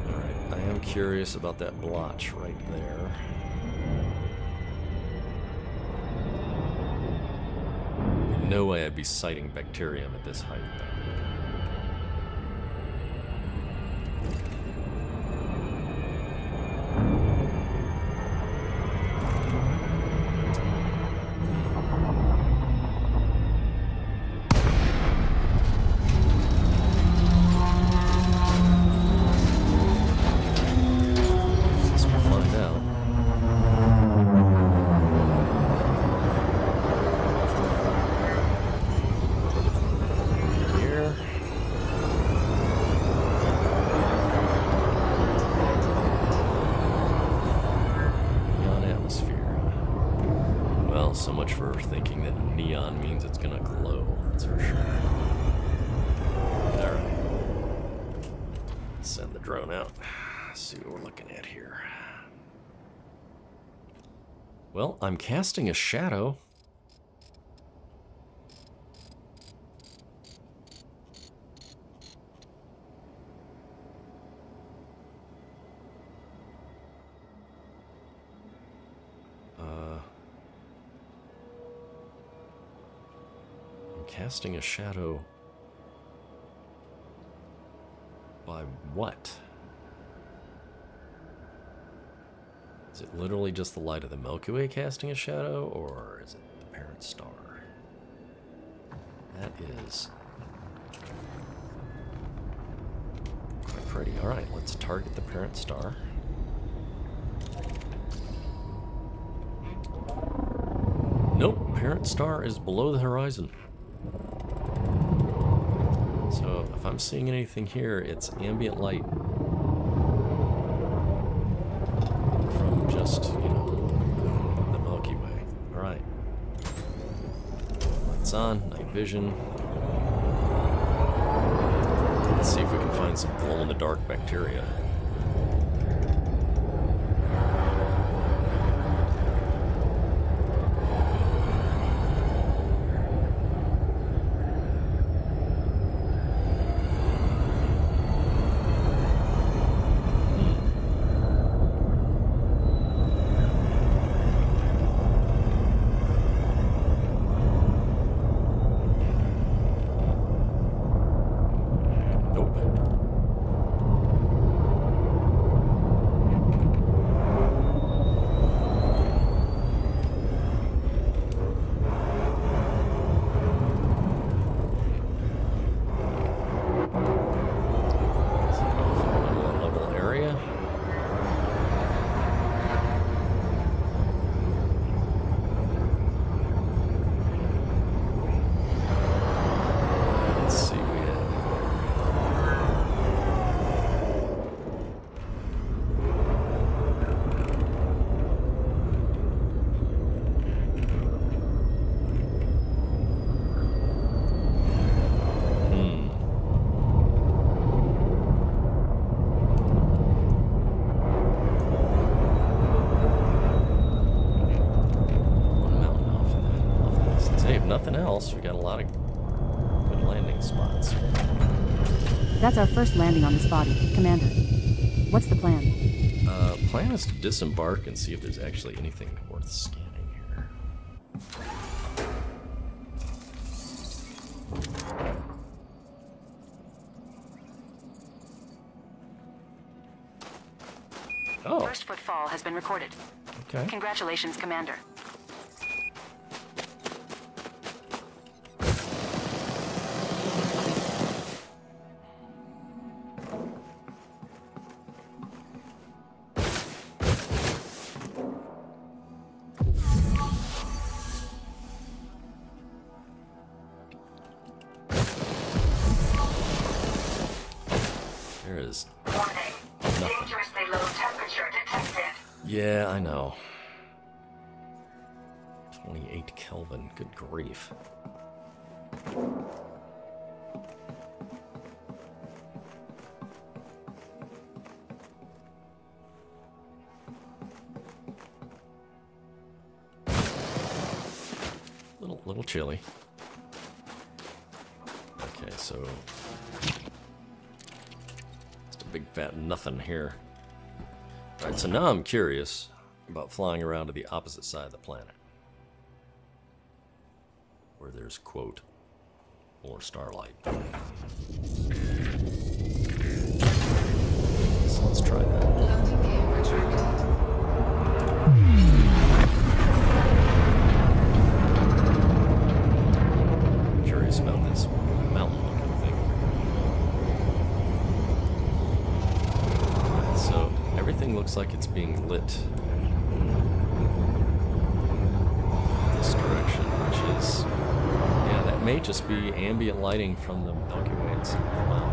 Alright, I am curious about that blotch right there. No way I'd be sighting bacterium at this height, though. Guess we'll find out. Here. Neon atmosphere. Well, so much for thinking that neon means it's gonna glow, that's for sure. Alright. Send the drone out. See what we're looking at here. Well, I'm casting a shadow. I'm casting a shadow by what? Is it literally just the light of the Milky Way casting a shadow, or is it the parent star? That is quite pretty. Alright, let's target the parent star. Nope, parent star is below the horizon. So if I'm seeing anything here, it's ambient light from just, you know, the Milky Way. Alright. Lights on, night vision. Let's see if we can find some glow-in-the-dark bacteria. nothing else, we got a lot of good landing spots. That's our first landing on this body, Commander. What's the plan? Plan is to disembark and see if there's actually anything worth scanning here. Oh, First footfall has been recorded. okay. Congratulations, Commander. There is Warning. nothing. Dangerously low temperature detected. Yeah, I know. 28 Kelvin, good grief. Little chilly. Okay, so just a big fat nothing here. Alright, so now I'm curious about flying around to the opposite side of the planet. Where there's, quote, more starlight. So let's try that. Landing gear retracted. I'm curious about this mountain-looking thing. Alright, so everything looks like it's being lit this direction, which is, yeah, that may just be ambient lighting from the Milky Way itself. Wow,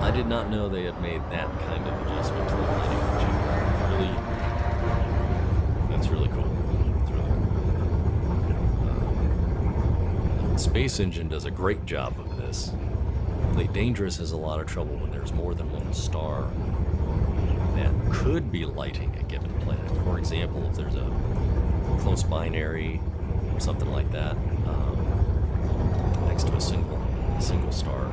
I did not know they had made that kind of adjustment to the lighting, which that's really cool. That's really cool. The Space Engine does a great job of this. Late Dangerous has a lot of trouble when there's more than one star that could be lighting a given planet. For example, if there's a close binary or something like that next to a single star,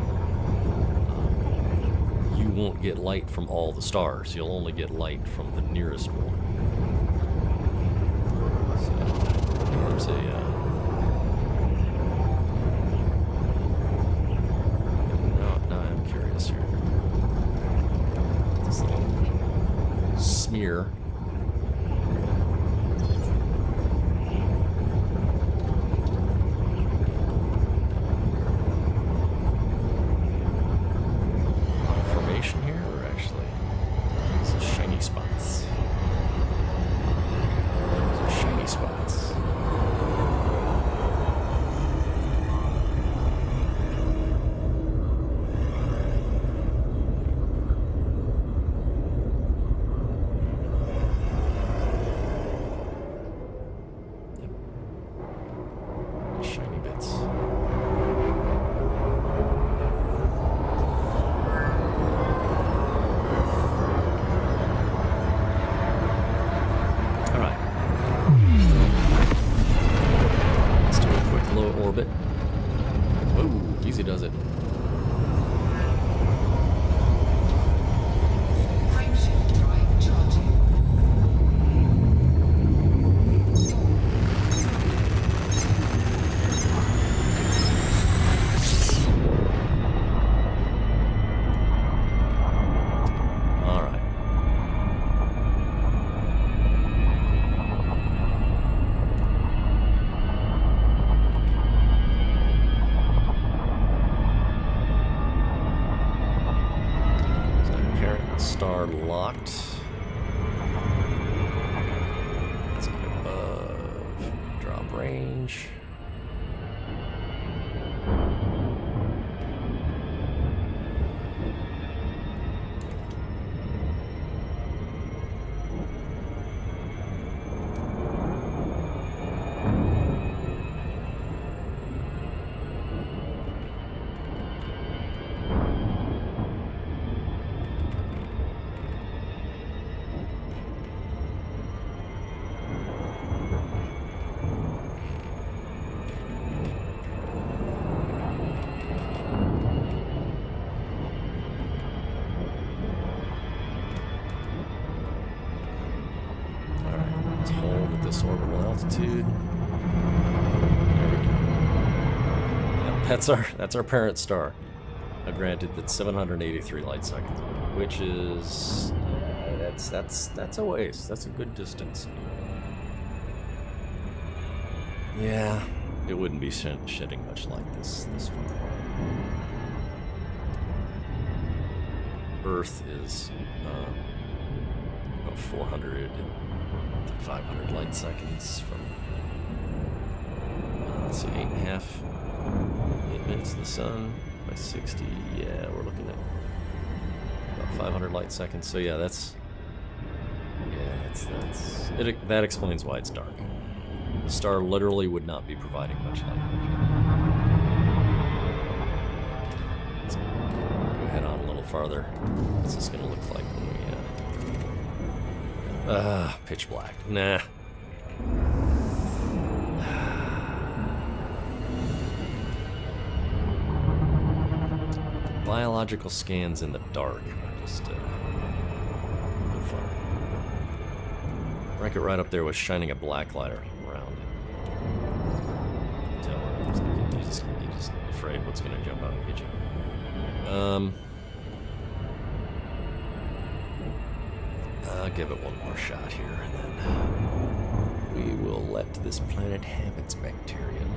you won't get light from all the stars. You'll only get light from the nearest one. So there's now I'm curious here. This little smear. Formation here, or actually some shiny spots? Some shiny spots. Yep. Shiny bits. Alright. Let's do a quick low orbit. Whoa, easy does it. Frameshift drive charging. Alright. So parent star locked. Let's get above drop range. dude. There we go. Yeah, that's our parent star. Now, granted, that's 783 light seconds, which is that's a ways. That's a good distance. Yeah, it wouldn't be shedding much light this far away. Earth is about 400 to 500 light seconds from, let's see, 8 minutes to the sun by 60. Yeah, we're looking at about 500 light seconds. So yeah, that explains why it's dark. The star literally would not be providing much light. Let's go ahead on a little farther. What's this gonna look like when we pitch black. Nah. Biological scans in the dark are just no fun. Rank it right up there with shining a black light around it. Tell where it's like you're just afraid what's gonna jump out and get you. I'll give it one more shot here, and then we will let this planet have its bacterium.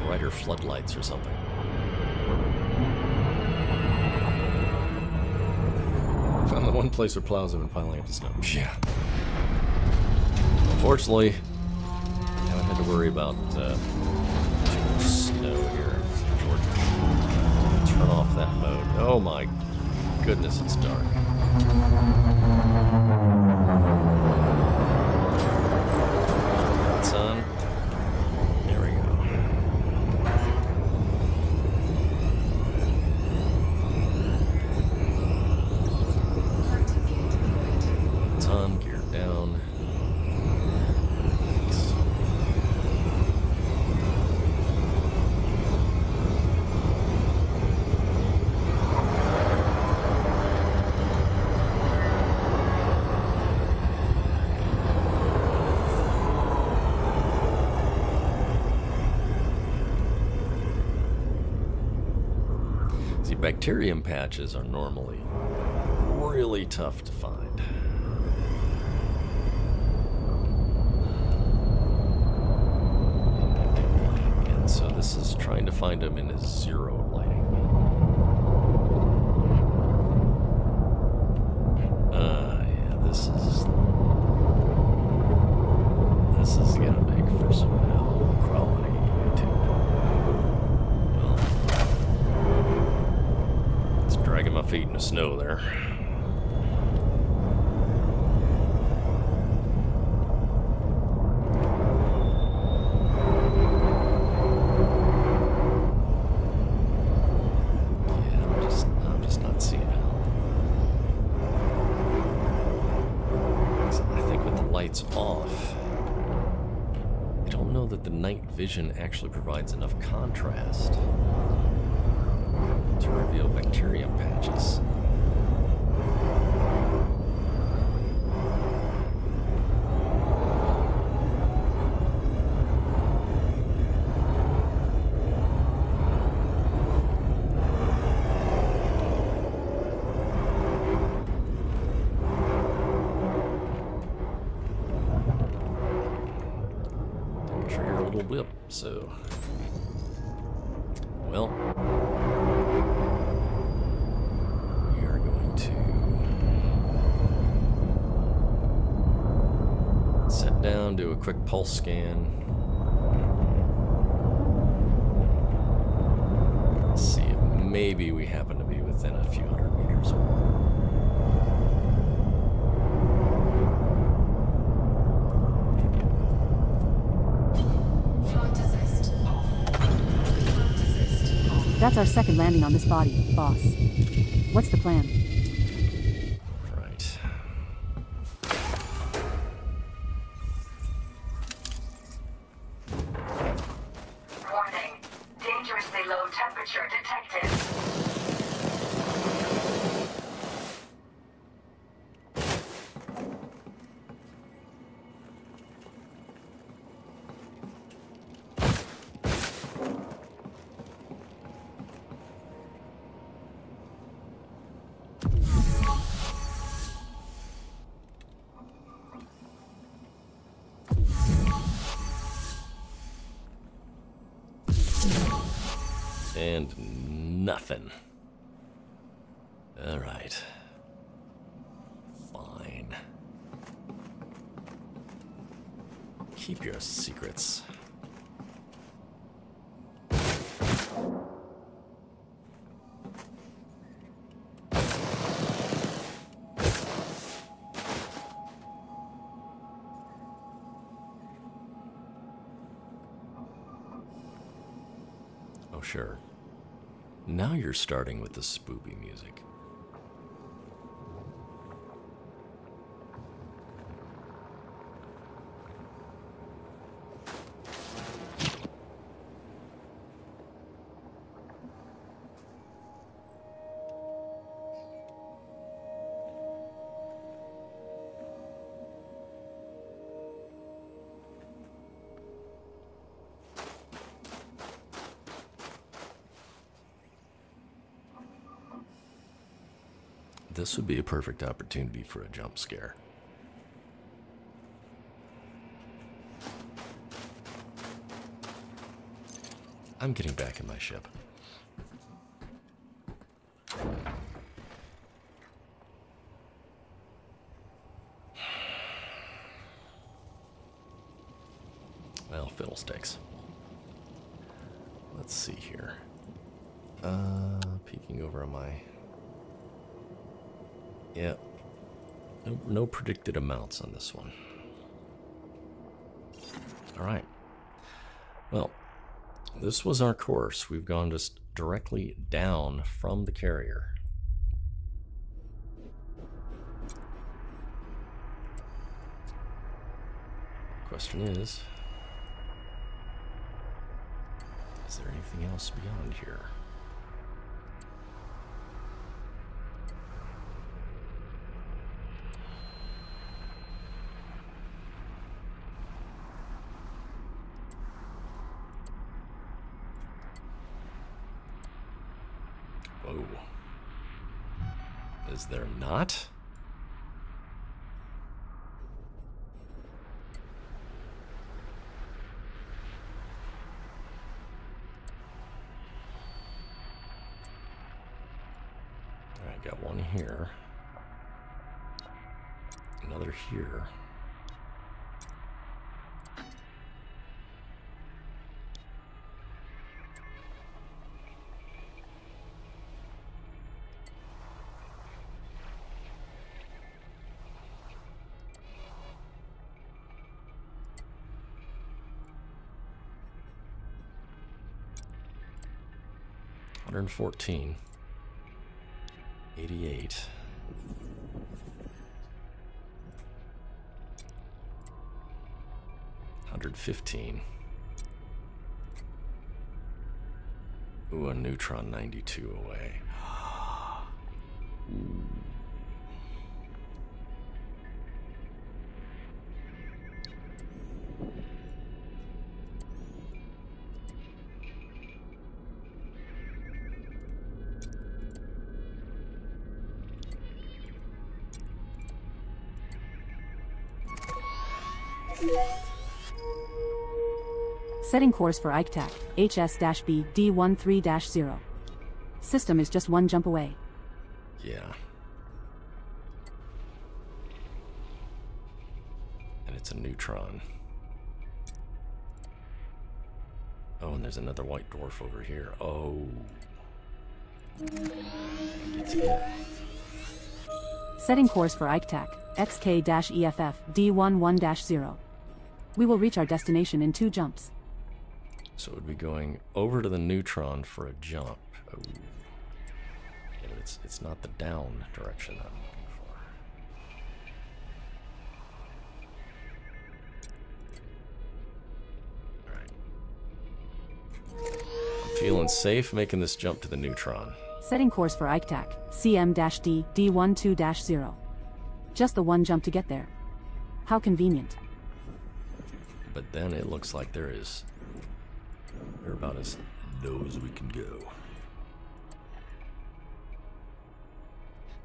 Brighter floodlights or something. Found the one place where plows have been piling up the snow. Yeah. Unfortunately, I haven't had to worry about too much snow here in Georgia. Turn off that mode. Oh my goodness, it's dark. Sun. There we go. On, gear down. Thanks. See, bacterium patches are normally really tough to find. So this is trying to find them in a zero lighting. Yeah, this is gonna make for some quality YouTube. Well, it's dragging my feet in the snow there. Off. I don't know that the night vision actually provides enough contrast to reveal bacterium patches. Blip, so well, we are going to set down, do a quick pulse scan. Let's see if maybe we happen to be within a few hundred meters or more. That's our second landing on this body, boss. What's the plan? Right. Warning. Dangerously low temperature detected. and nothing. All right. Fine. Keep your secrets. Oh, sure. Now you're starting with the spoopy music. This would be a perfect opportunity for a jump scare. I'm getting back in my ship. Well, fiddlesticks. Let's see here. Peeking over on my... Yeah, no predicted amounts on this one. All right. Well, this was our course. We've gone just directly down from the carrier. Question is there anything else beyond here? Whoa. Is there not? Alright, got one here. Another here. $114, 88, $115. Ooh, a neutron 92 away. Ooh. Setting course for ICTAC, HS-B D13-0. System is just one jump away. Yeah. And it's a neutron. Oh, and there's another white dwarf over here. Oh. Get to it. Setting course for ICTAC, XK-EFF D11-0. We will reach our destination in 2 jumps. So it would be going over to the neutron for a jump. Oh. Yeah, but it's not the down direction I'm looking for. Alright. I'm feeling safe making this jump to the neutron. Setting course for ICTAC, CM-D D12-0. Just the one jump to get there. How convenient. But then it looks like they're about as low as we can go.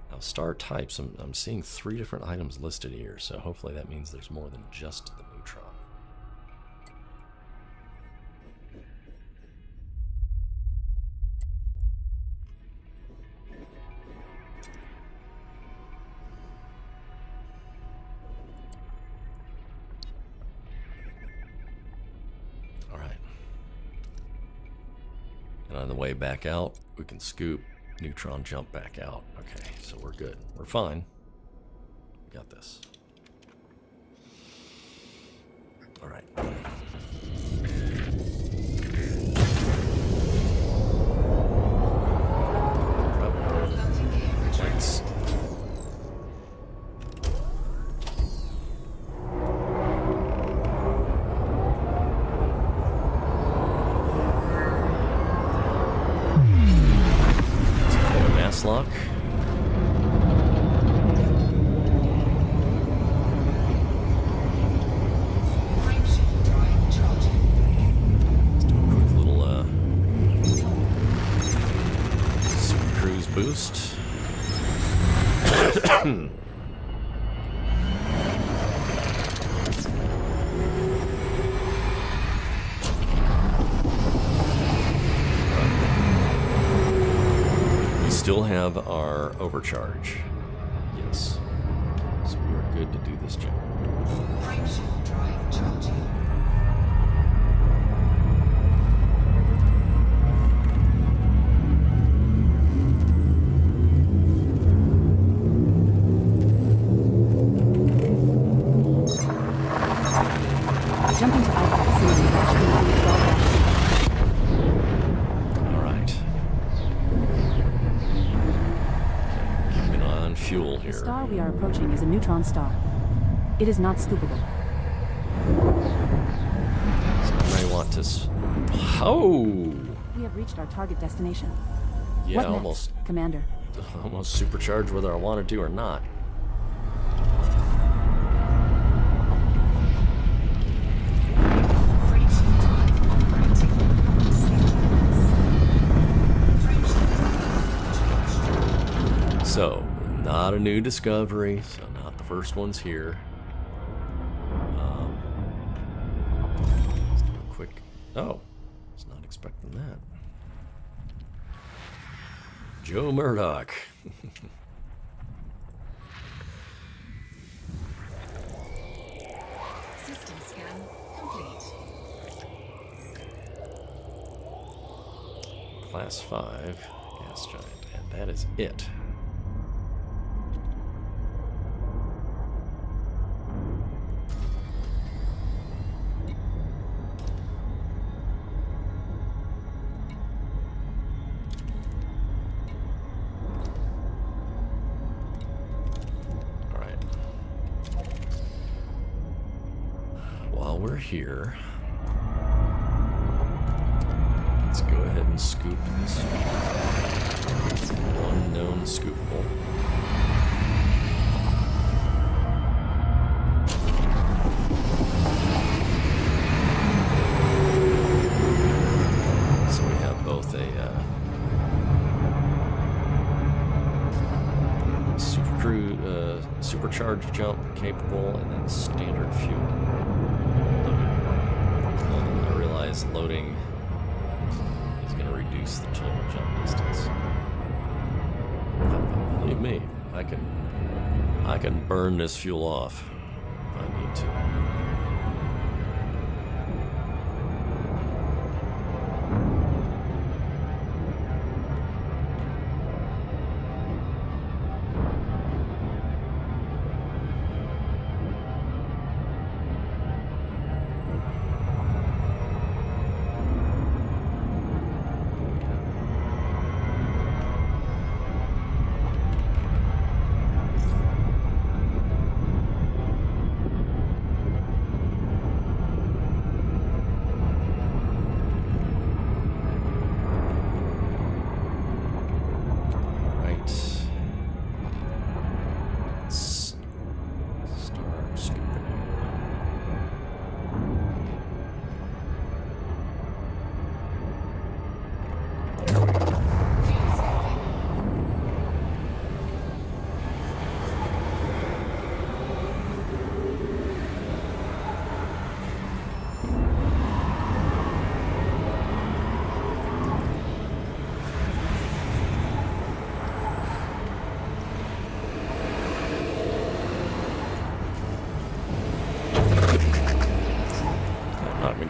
Now, star types, I'm seeing 3 different items listed here, so hopefully that means there's more than just the neutron. And on the way back out, we can scoop, neutron jump back out. Okay, so we're good. We're fine. We got this. All right. Thanks. Mass lock. Frameshift drive charging. Let's do a quick little super cruise boost. We still have our overcharge. Yes. So we are good to do this jump. Frameshift drive charging. Jumping to Alpha Facility DW3 All right. Okay, keeping an eye on fuel The here. star we are approaching is a neutron star. It is not scoopable. So I want to. Oh! We have reached our target destination. Yeah, What next, almost Commander? supercharged whether I wanted to or not. Frameshift drive operating. Frameshift drive. So, not a new discovery, so not the first ones here. Let's do a quick. Oh, was not expecting that. Joe Murdoch. System scan complete. Class 5 gas giant, and that is it. All right. While we're here, let's go ahead and scoop this one known scoopable. So we have both a supercharged jump capable, and then standard fuel. Loading. I realize loading is going to reduce the total jump distance. But believe me, I can burn this fuel off if I need to.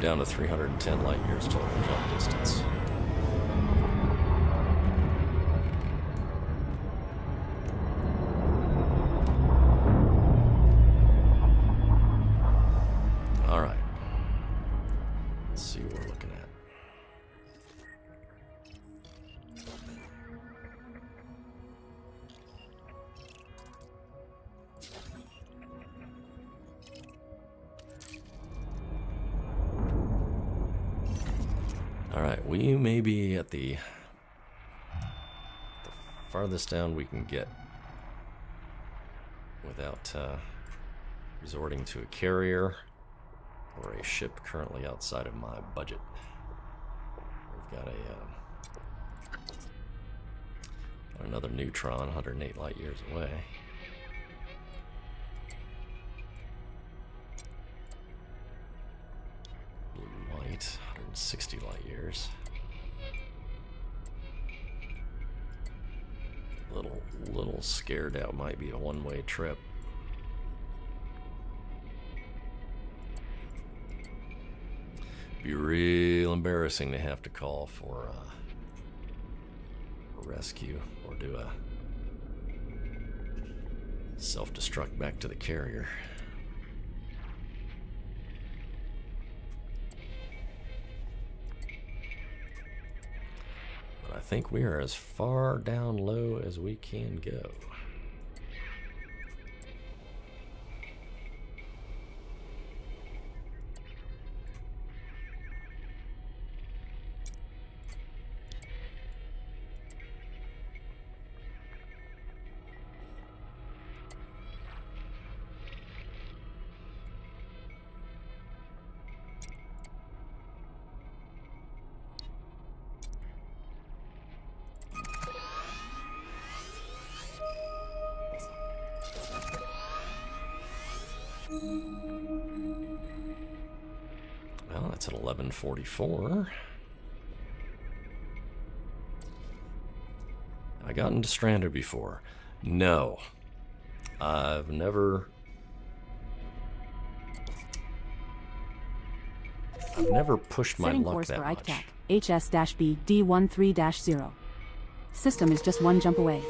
Down to 310 light years total jump distance. Alright, we may be at the farthest down we can get without resorting to a carrier or a ship currently outside of my budget. We've got another neutron 108 light years away. Blue white 160 light years. Little scared out might be a one-way trip. Be real embarrassing to have to call for a rescue or do a self-destruct back to the carrier. But I think we are as far down low as we can go. Well, that's at 11:44. Have I gotten stranded before? No. I've never pushed my Setting luck course that for much. ICTAC, HS-B D13-0. System is just one jump away.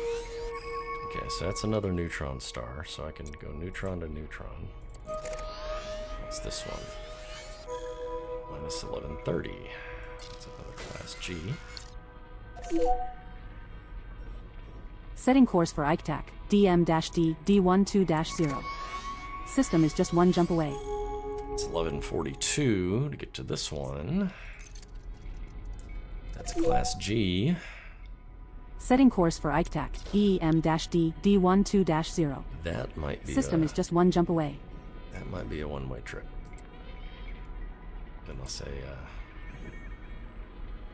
Okay, so that's another neutron star, so I can go neutron to neutron. What's this one? Minus 1130. That's another class G. Setting course for ICTAC, DM-D D12-0. System is just one jump away. It's 1142 to get to this one. That's class G. Setting course for ICTAC, EM-D D12-0. That might be System is just one jump away. that might be a one-way trip. And I'll say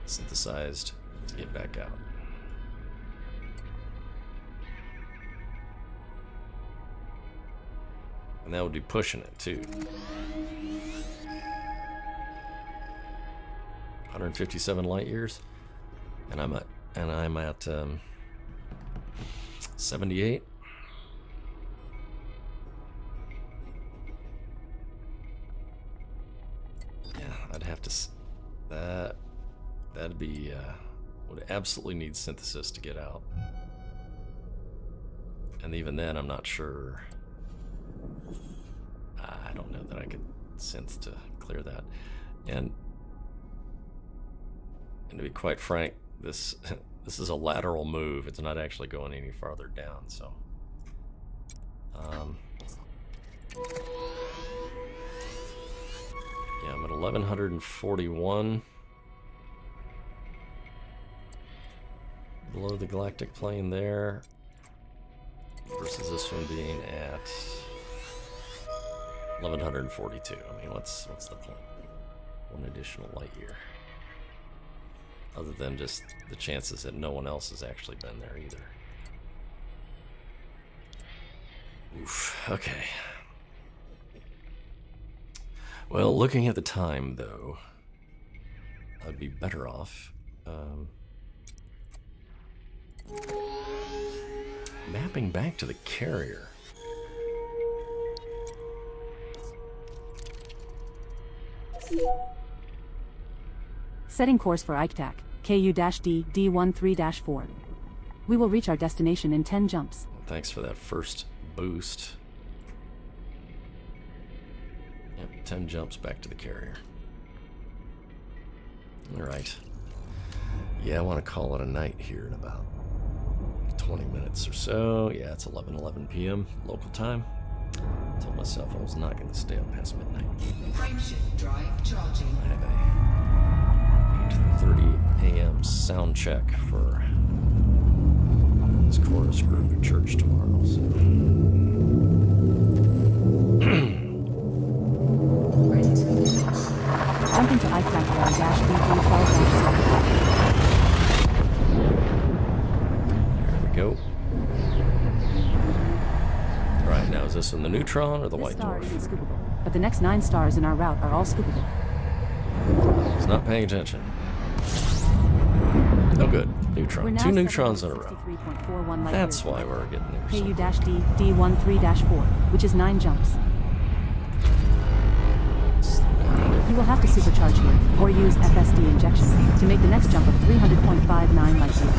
synthesized to get back out. And that would be pushing it too. 157 light years, and I'm at 78. Yeah, I'd have to. That'd be would absolutely need synthesis to get out, and even then, I'm not sure. I don't know that I could synth to clear that, and to be quite frank, this is a lateral move. It's not actually going any farther down, so yeah, I'm at 1141 below the galactic plane there, versus this one being at 1142. I mean, what's the point? One additional light year. Other than just the chances that no one else has actually been there either. Oof, okay. Well, looking at the time, though, I'd be better off mapping back to the carrier. Setting course for ICTAC, KU-D D13-4. We will reach our destination in 10 jumps. Thanks for that first boost. Yep, 10 jumps back to the carrier. Alright. Yeah, I want to call it a night here in about 20 minutes or so. Yeah, it's 11:11 p.m. local time. I told myself I was not going to stay up past midnight. Frameshift drive charging. I have a 8:30 a.m. sound check for this chorus group at church tomorrow. So. Jumping to ICAP-B312-7. There we go. Alright, now is this in the neutron or the This white star dwarf? isn't scoopable, but the next 9 stars in our route are all scoopable. He's not paying attention. Oh good, We're neutron. now 2 neutrons in a row. 763.41 light That's years why away. we're getting there. so KU-D D13-4, which is 9 jumps. You will have to supercharge here, or use FSD injection, to make the next jump of 300.59 light years.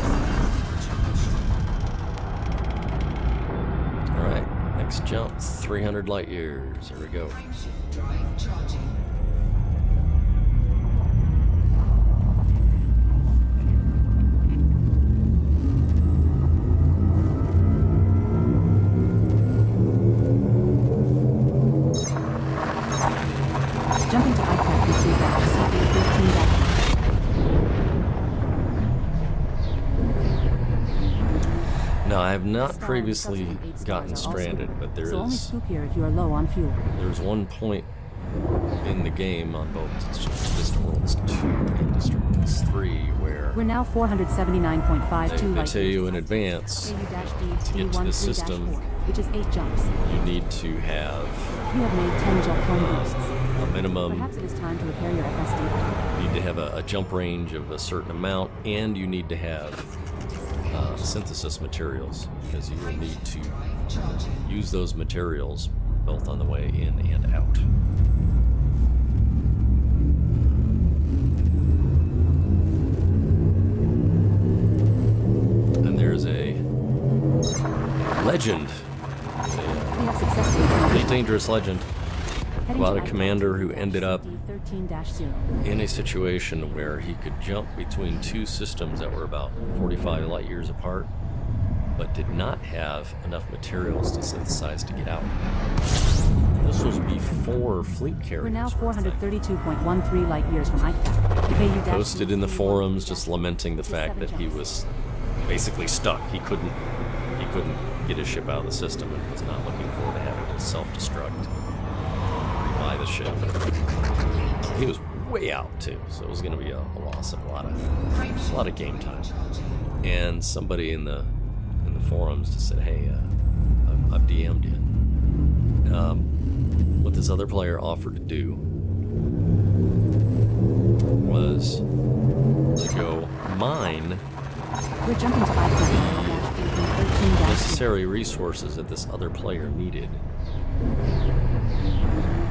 Alright, next jump, 300 light years. Here we go. Drive charging. Jumping to ICAP-B3-CA13-. Now, I have The not star and previously subsequent 8 stars gotten are all stranded, scoopable, but so only scoop here if you are low on fuel. there's one point in the game on both Distant Worlds 2 and Distant Worlds 3 where We're now 479.52 they light tell you in years. advance KU-D to get to the system, D13-4, which is 8 jumps. you need to have You have made 10 jump cone boosts. a minimum, Perhaps it is time to repair your FSD. you need to have a jump range of a certain amount, and you need to have synthesis materials, because you will need to use those materials both on the way in and out. And there's a legend, We have successfully a dangerous legend heading about to a commander who ended up D13-0. in a situation where he could jump between 2 systems that were about 45 light years apart, but did not have enough materials to synthesize to get out. This was before fleet carriers. We're now were a thing. 432.13 light years from ICAP. KU-D Posted in the forums just lamenting the fact that he was basically stuck. He couldn't get his ship out of the system and was not looking forward to having to self-destruct, rebuy the ship. He was way out too, so it was going to be a loss of a lot of game time. And somebody in the forums just said, "Hey, I've DM'd you." What this other player offered to do was to go mine We're jumping to ICAP-B13-0. necessary resources that this other player needed,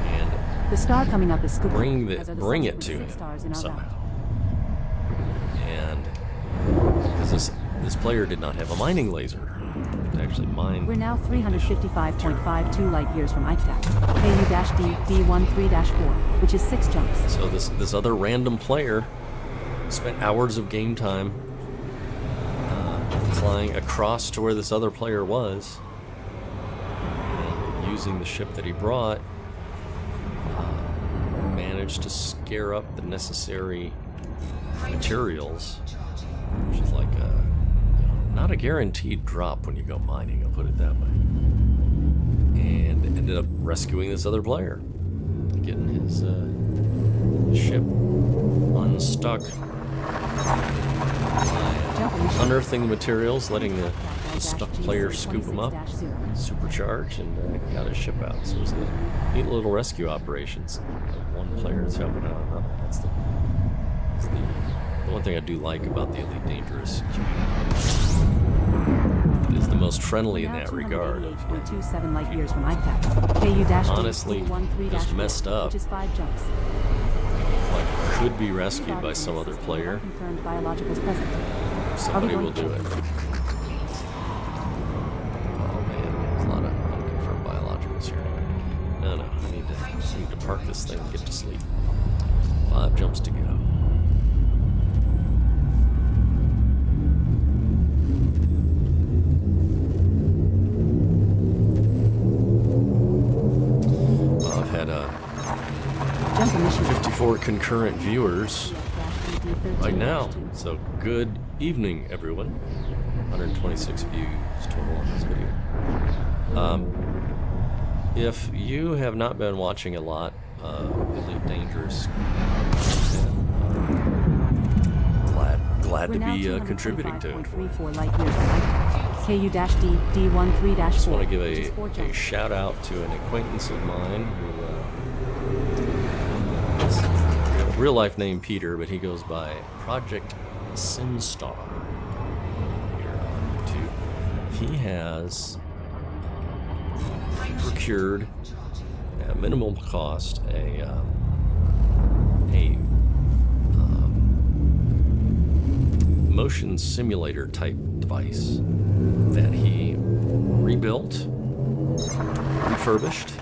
and The star coming up is scoopable. bring it to him stars in our somehow. route. And because this player did not have a mining laser to actually mine. We're now 355.52 light years from ICAP. KU-D D13-4, which is 6 jumps. So this other random player spent hours of game time flying across to where this other player was, and using the ship that he brought, managed to scare up the necessary materials, which is like not a guaranteed drop when you go mining, I'll put it that way. And ended up rescuing this other player, getting his ship unstuck, unearthing the materials, letting the stuck player scoop him up, supercharge, and got his ship out. So it was a neat little rescue operations. One player that's helping out another. That's the one thing I do like about the Elite Dangerous community. It is the most friendly in that regard. 2.27 light years from ICAP. KU-D Honestly, just messed up. Which is 5 jumps. Like, could be rescued by some other player. Confirmed biologicals present. Somebody will do it. Oh man, there's a lot of unconfirmed biologicals here. No, I need to park this thing and get to sleep. 5 jumps to go. Well, I've had Jump initiated. 54 concurrent viewers right now. So good evening, everyone. 126 views total on this video. If you have not been watching a lot of Elite Dangerous, glad to be contributing to it. KU-D D13-4. Just want to give a shout out to an acquaintance of mine who is real life name Peter, but he goes by Project SimStar here on YouTube. He has procured at minimal cost a motion simulator type device that he rebuilt, refurbished,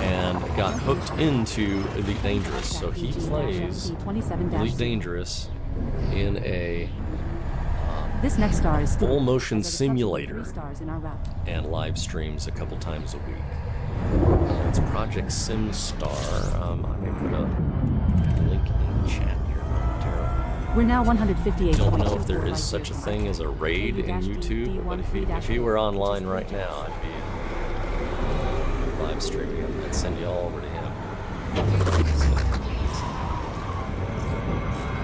and got hooked into Elite Dangerous. So he plays Elite Dangerous in a this next star is full motion simulator and live streams a couple times a week. It's Project SimStar. I may put a link in the chat here momentarily. We're now 158. Don't know if there is such a thing as a raid in YouTube, but if you were online right now, I'd be live streaming him. I'd send you all over to him.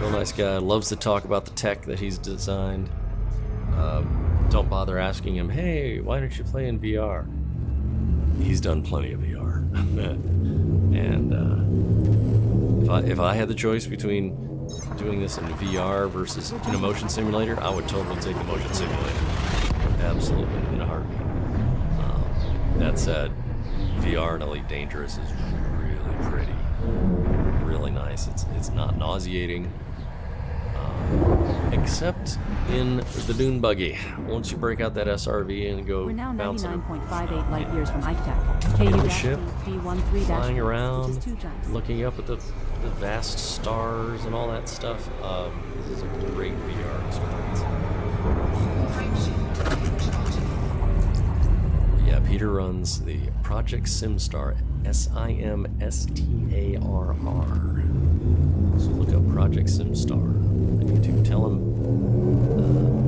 Real nice guy. Loves to talk about the tech that he's designed. Don't bother asking him, hey, why don't you play in VR? He's done plenty of VR. And if I had the choice between doing this in VR versus in a motion simulator, I would totally take the motion simulator. Absolutely, in a heartbeat. That said, VR in Elite Dangerous is really pretty. Really nice. It's not nauseating. Except in the dune buggy. Once you break out that SRV and go We're now bouncing 99.58 light years from Ike in the ship, D13-4, flying around, which is 2 jumps. looking up at the vast stars and all that stuff. This is a great VR experience. Yeah, Peter runs the Project SimStar, SIMSTARR. So look up Project SimStar on YouTube. Tell him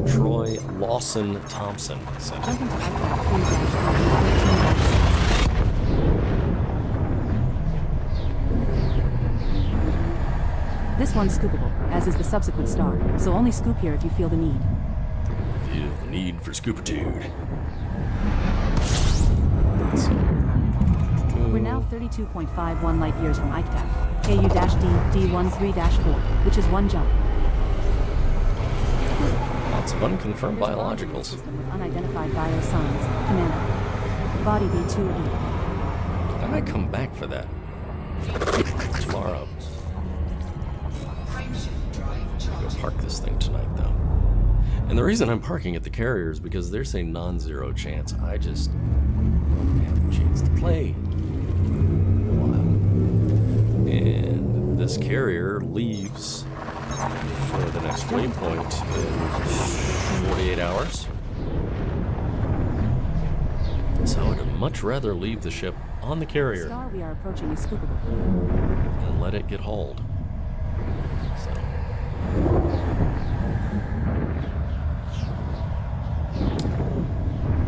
Troy Lawson Thompson sent it. This one's scoopable, as is the subsequent star, so only scoop here if you feel the need. Feel the need for scoopitude. Let's see here. We're now 32.51 light years from Ike KU-D D13-4, which is 1 jump. Lots of unconfirmed biologicals. System with unidentified bio signs. Commander. Body B2E. I might come back for that tomorrow. Go park this thing tonight, though. And the reason I'm parking at the carrier is because there's a non-zero chance I just don't have a chance to play in a while. And this carrier leaves for the next waypoint in 48 hours. So I would much rather leave the ship on the The carrier star we are approaching is scoopable. and let it get hauled. So.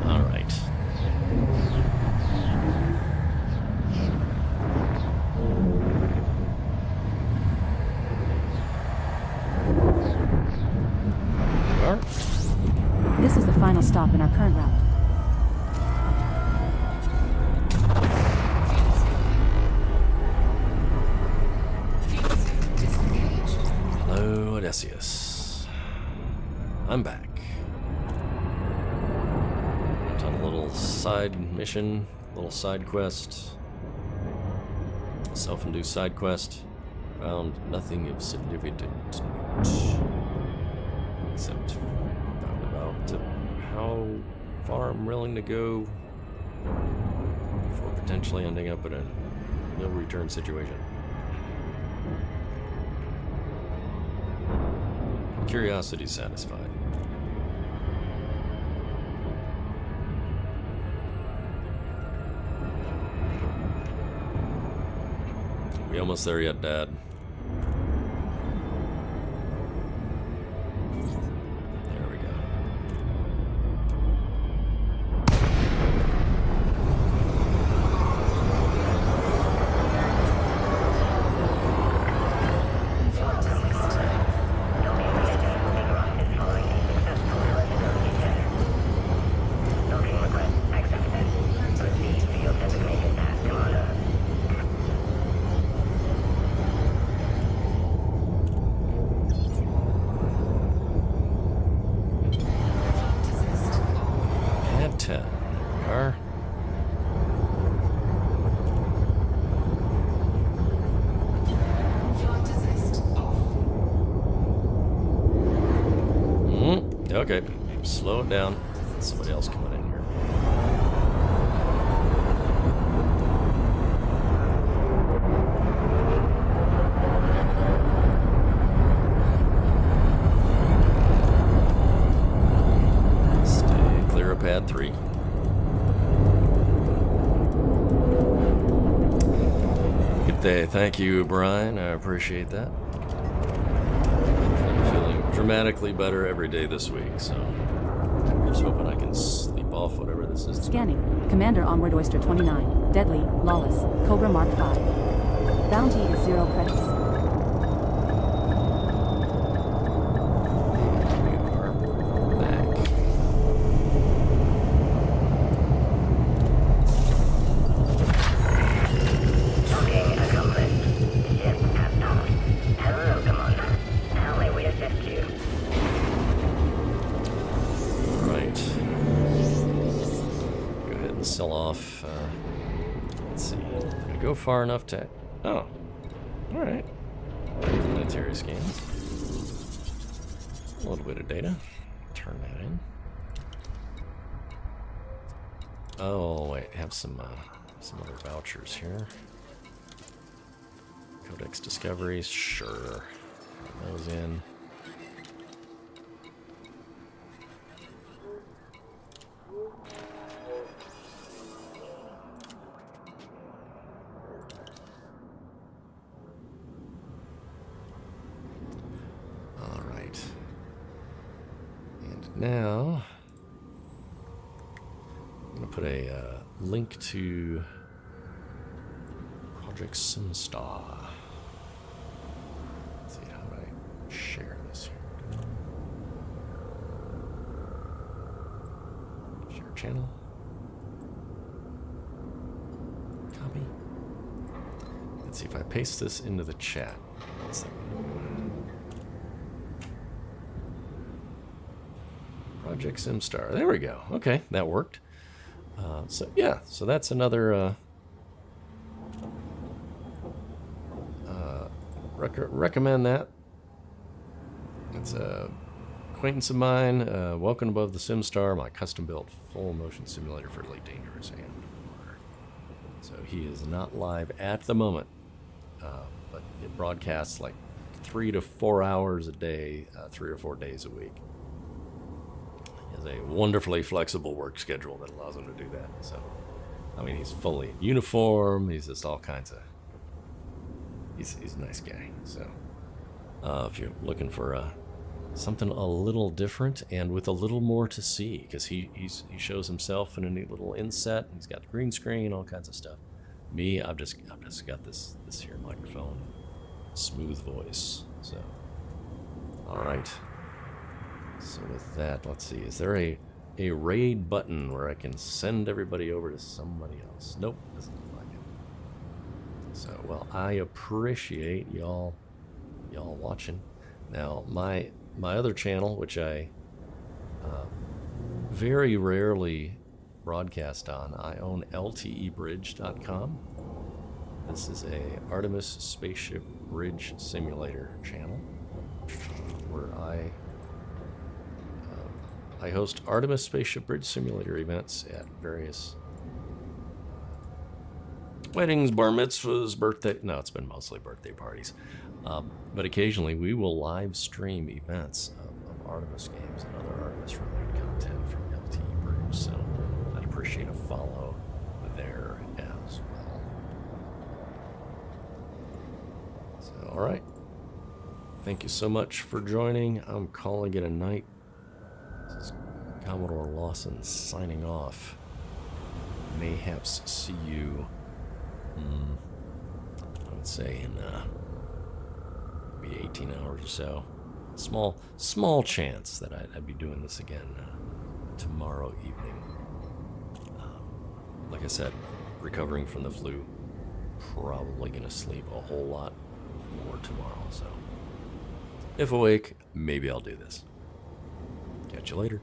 All right. Here we are. This is the final stop in our current route. Hello, Odysseus. I'm back. Went on a little side mission, little side quest. Self-induced side quest. Found nothing of significance. Except found about how far I'm willing to go before potentially ending up in a no return situation. Curiosity satisfied. We almost there yet, Dad? Okay, slow it down. Somebody else coming in here. Stay clear of pad 3. Good day. Thank you, Brian. I appreciate that. I'm feeling dramatically better every day this week, so I'm just hoping I can sleep off whatever this is. Scanning. Commander Onward Oyster 29. Deadly. Lawless. Cobra Mark 5. Bounty is 0 credits. We are back. Docking accomplished. Ship at dock. Hello, Commander. How may we assist you? All right. Go ahead and sell off. Let's see. Gonna go far enough to. Oh. All right. Planetary scans. A little bit of data. Turn that in. Oh wait, have some other vouchers here. Codex discoveries, sure. Put those in. All right. And now I'm gonna put a link to Project SimStar. Let's see, how do I share this here? Share channel. Copy. Let's see if I paste this into the chat. One second. Project SimStar. There we go. Okay, that worked. So yeah, so that's another recommend that. It's a acquaintance of mine. Welcome above the SimStar, my custom-built full motion simulator for late dangerous and underwater. So he is not live at the moment, but it broadcasts like 3 to 4 hours a day, 3 or 4 days a week. He has a wonderfully flexible work schedule that allows him to do that. So, I mean, he's fully in uniform. He's just all kinds of. He's a nice guy. So, if you're looking for something a little different and with a little more to see, because he shows himself in a neat little inset. He's got the green screen, all kinds of stuff. Me, I've just got this here microphone, smooth voice. So, all right. So with that, let's see. Is there a raid button where I can send everybody over to somebody else? Nope, doesn't look like it. So, well, I appreciate y'all watching. Now, my other channel, which I very rarely broadcast on, I own LTEbridge.com. This is a Artemis Spaceship Bridge Simulator channel where I host Artemis Spaceship Bridge Simulator events at various weddings, bar mitzvahs, birthday. No, it's been mostly birthday parties. But occasionally we will live stream events of Artemis games and other Artemis-related content from LTE Bridge. So I'd appreciate a follow there as well. So, all right. Thank you so much for joining. I'm calling it a night. This is Commodore Lawson signing off. Mayhaps see you, I would say, in maybe 18 hours or so. Small chance that I'd be doing this again tomorrow evening. Like I said, recovering from the flu. Probably going to sleep a whole lot more tomorrow. So if awake, maybe I'll do this. Catch you later.